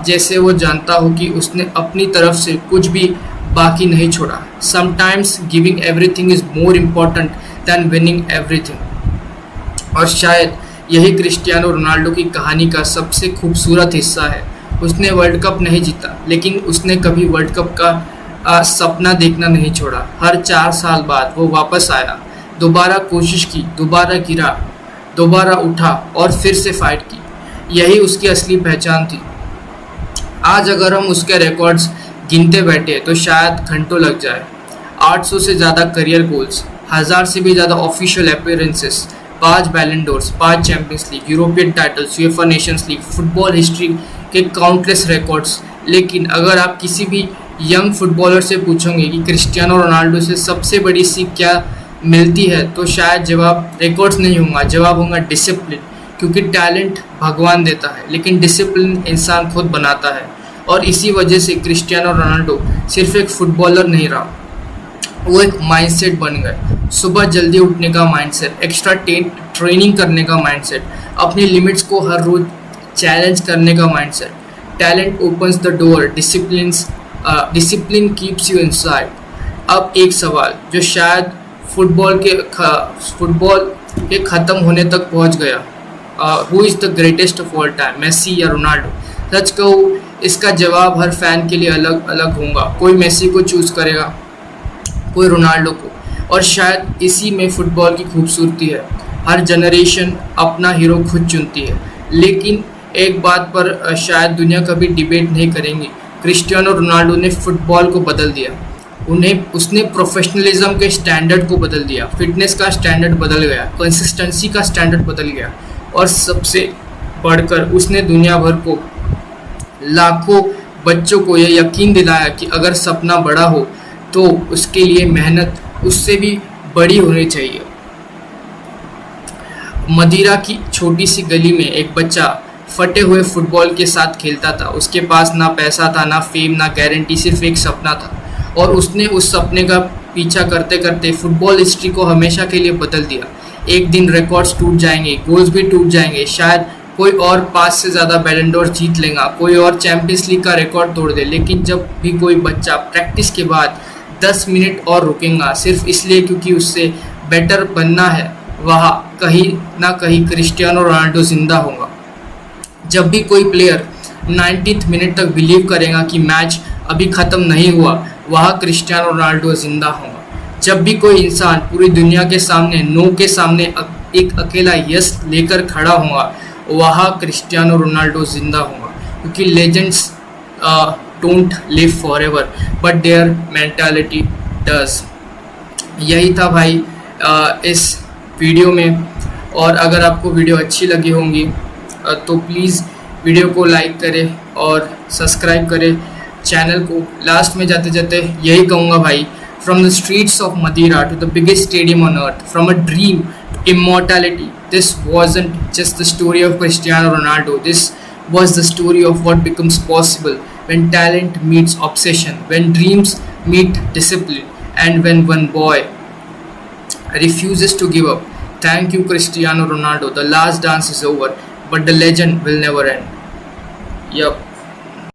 जैसे वो जानता हो कि उसने अपनी तरफ से कुछ भी बाकी नहीं छोड़ा। Sometimes giving everything is more important than winning everything. और शायद यही क्रिस्टियानो रोनाल्डो की कहानी का सबसे खूबसूरत हिस्सा है। उसने वर्ल्ड कप नहीं जीता, लेकिन उसने कभी वर्ल्ड कप का सपना देखना नहीं छोड़ा। हर 4 साल बाद वो वापस आया, दोबारा कोशिश की, दोबारा गिरा, दोबारा उठा और फिर से फाइट की। यही उसकी असली पहचान थी। आज अगर हम उसके रिकॉर्ड्स गिनते बैठे तो शायद घंटों लग जाए। 800 से ज़्यादा करियर गोल्स, 1000 से भी ज़्यादा ऑफिशियल अपीयरेंसेस, 5 बैलन doors, 5 champions league, European titles, UEFA Nations league, football history के काउंटलेस रिकॉर्ड्स। लेकिन अगर आप किसी भी यंग फुटबॉलर से पूछोगे कि क्रिस्टियानो रोनाल्डो से सबसे बड़ी सीख क्या मिलती है, तो शायद जवाब रिकॉर्ड्स नहीं होगा, जवाब होगा डिसिप्लिन, क्योंकि टैलेंट भगवान देता है लेकिन डिसिप्लिन इंसान खुद बनाता है। और इसी वजह से क्रिस्टियानो रोनाल्डो सिर्फ एक फुटबॉलर नहीं रहा, वो एक माइंडसेट बन गए। सुबह जल्दी उठने का माइंडसेट, एक्स्ट्रा ट्रेनिंग करने का माइंडसेट, अपनी लिमिट्स को हर रोज चैलेंज करने का mindset. Talent opens the door, discipline keeps you inside. अब एक सवाल जो शायद फुटबॉल के ख़त्म होने तक पहुंच गया, who is the greatest of all time, Messi या रोनाल्डो? सच कहूँ इसका जवाब हर फैन के लिए अलग अलग होगा। कोई मेसी को चूज़ करेगा, कोई रोनाल्डो को, और शायद इसी में फ़ुटबॉल की खूबसूरती है। हर जनरेशन अपना हीरो खुद चुनती है। लेकिन एक बात पर शायद दुनिया कभी डिबेट नहीं करेंगी, क्रिस्टियानो रोनाल्डो ने फ़ुटबॉल को बदल दिया। उसने प्रोफेशनलिज्म के स्टैंडर्ड को बदल दिया, फिटनेस का स्टैंडर्ड बदल गया, कंसिस्टेंसी का स्टैंडर्ड बदल गया, और सबसे बढ़कर उसने दुनिया भर को, लाखों बच्चों को यह यकीन दिलाया कि अगर सपना बड़ा हो तो उसके लिए मेहनत उससे भी बड़ी होनी चाहिए। मदिरा की छोटी सी गली में एक बच्चा फटे हुए फुटबॉल के साथ खेलता था। उसके पास ना पैसा था, ना फेम, ना गारंटी, सिर्फ एक सपना था। और उसने उस सपने का पीछा करते करते फुटबॉल हिस्ट्री को हमेशा के लिए बदल दिया। एक दिन रिकॉर्ड्स टूट जाएंगे, गोल्स भी टूट जाएंगे, शायद कोई और 5 से ज़्यादा बैलन डोर जीत लेगा, कोई और चैंपियंस लीग का रिकॉर्ड तोड़ दे। लेकिन जब भी कोई बच्चा प्रैक्टिस के बाद 10 मिनट और रुकेगा सिर्फ इसलिए क्योंकि उससे बेटर बनना है, वहाँ कहीं ना कहीं क्रिस्टियानो रोनाल्डो जिंदा होगा। जब भी कोई प्लेयर 90th मिनट तक बिलीव करेगा कि मैच अभी ख़त्म नहीं हुआ, वहाँ क्रिस्टियानो रोनाल्डो जिंदा होगा। जब भी कोई इंसान पूरी दुनिया के सामने, नो के सामने एक अकेला यस लेकर खड़ा होगा, वहाँ क्रिस्टियानो रोनाल्डो जिंदा होगा। क्योंकि legends don't live forever but their mentality does. यही था भाई इस वीडियो में। और अगर आपको वीडियो अच्छी लगी होंगी तो प्लीज़ वीडियो को लाइक करें और सब्सक्राइब करें चैनल को। लास्ट में जाते जाते यही कहूँगा भाई, from the streets of Madeira to the biggest stadium on earth, from a dream to immortality, this wasn't just the story of Cristiano Ronaldo. This was the story of what becomes possible when talent meets obsession, when dreams meet discipline, and when one boy refuses to give up. Thank you, Cristiano Ronaldo. The last dance is over, but the legend will never end. Yup.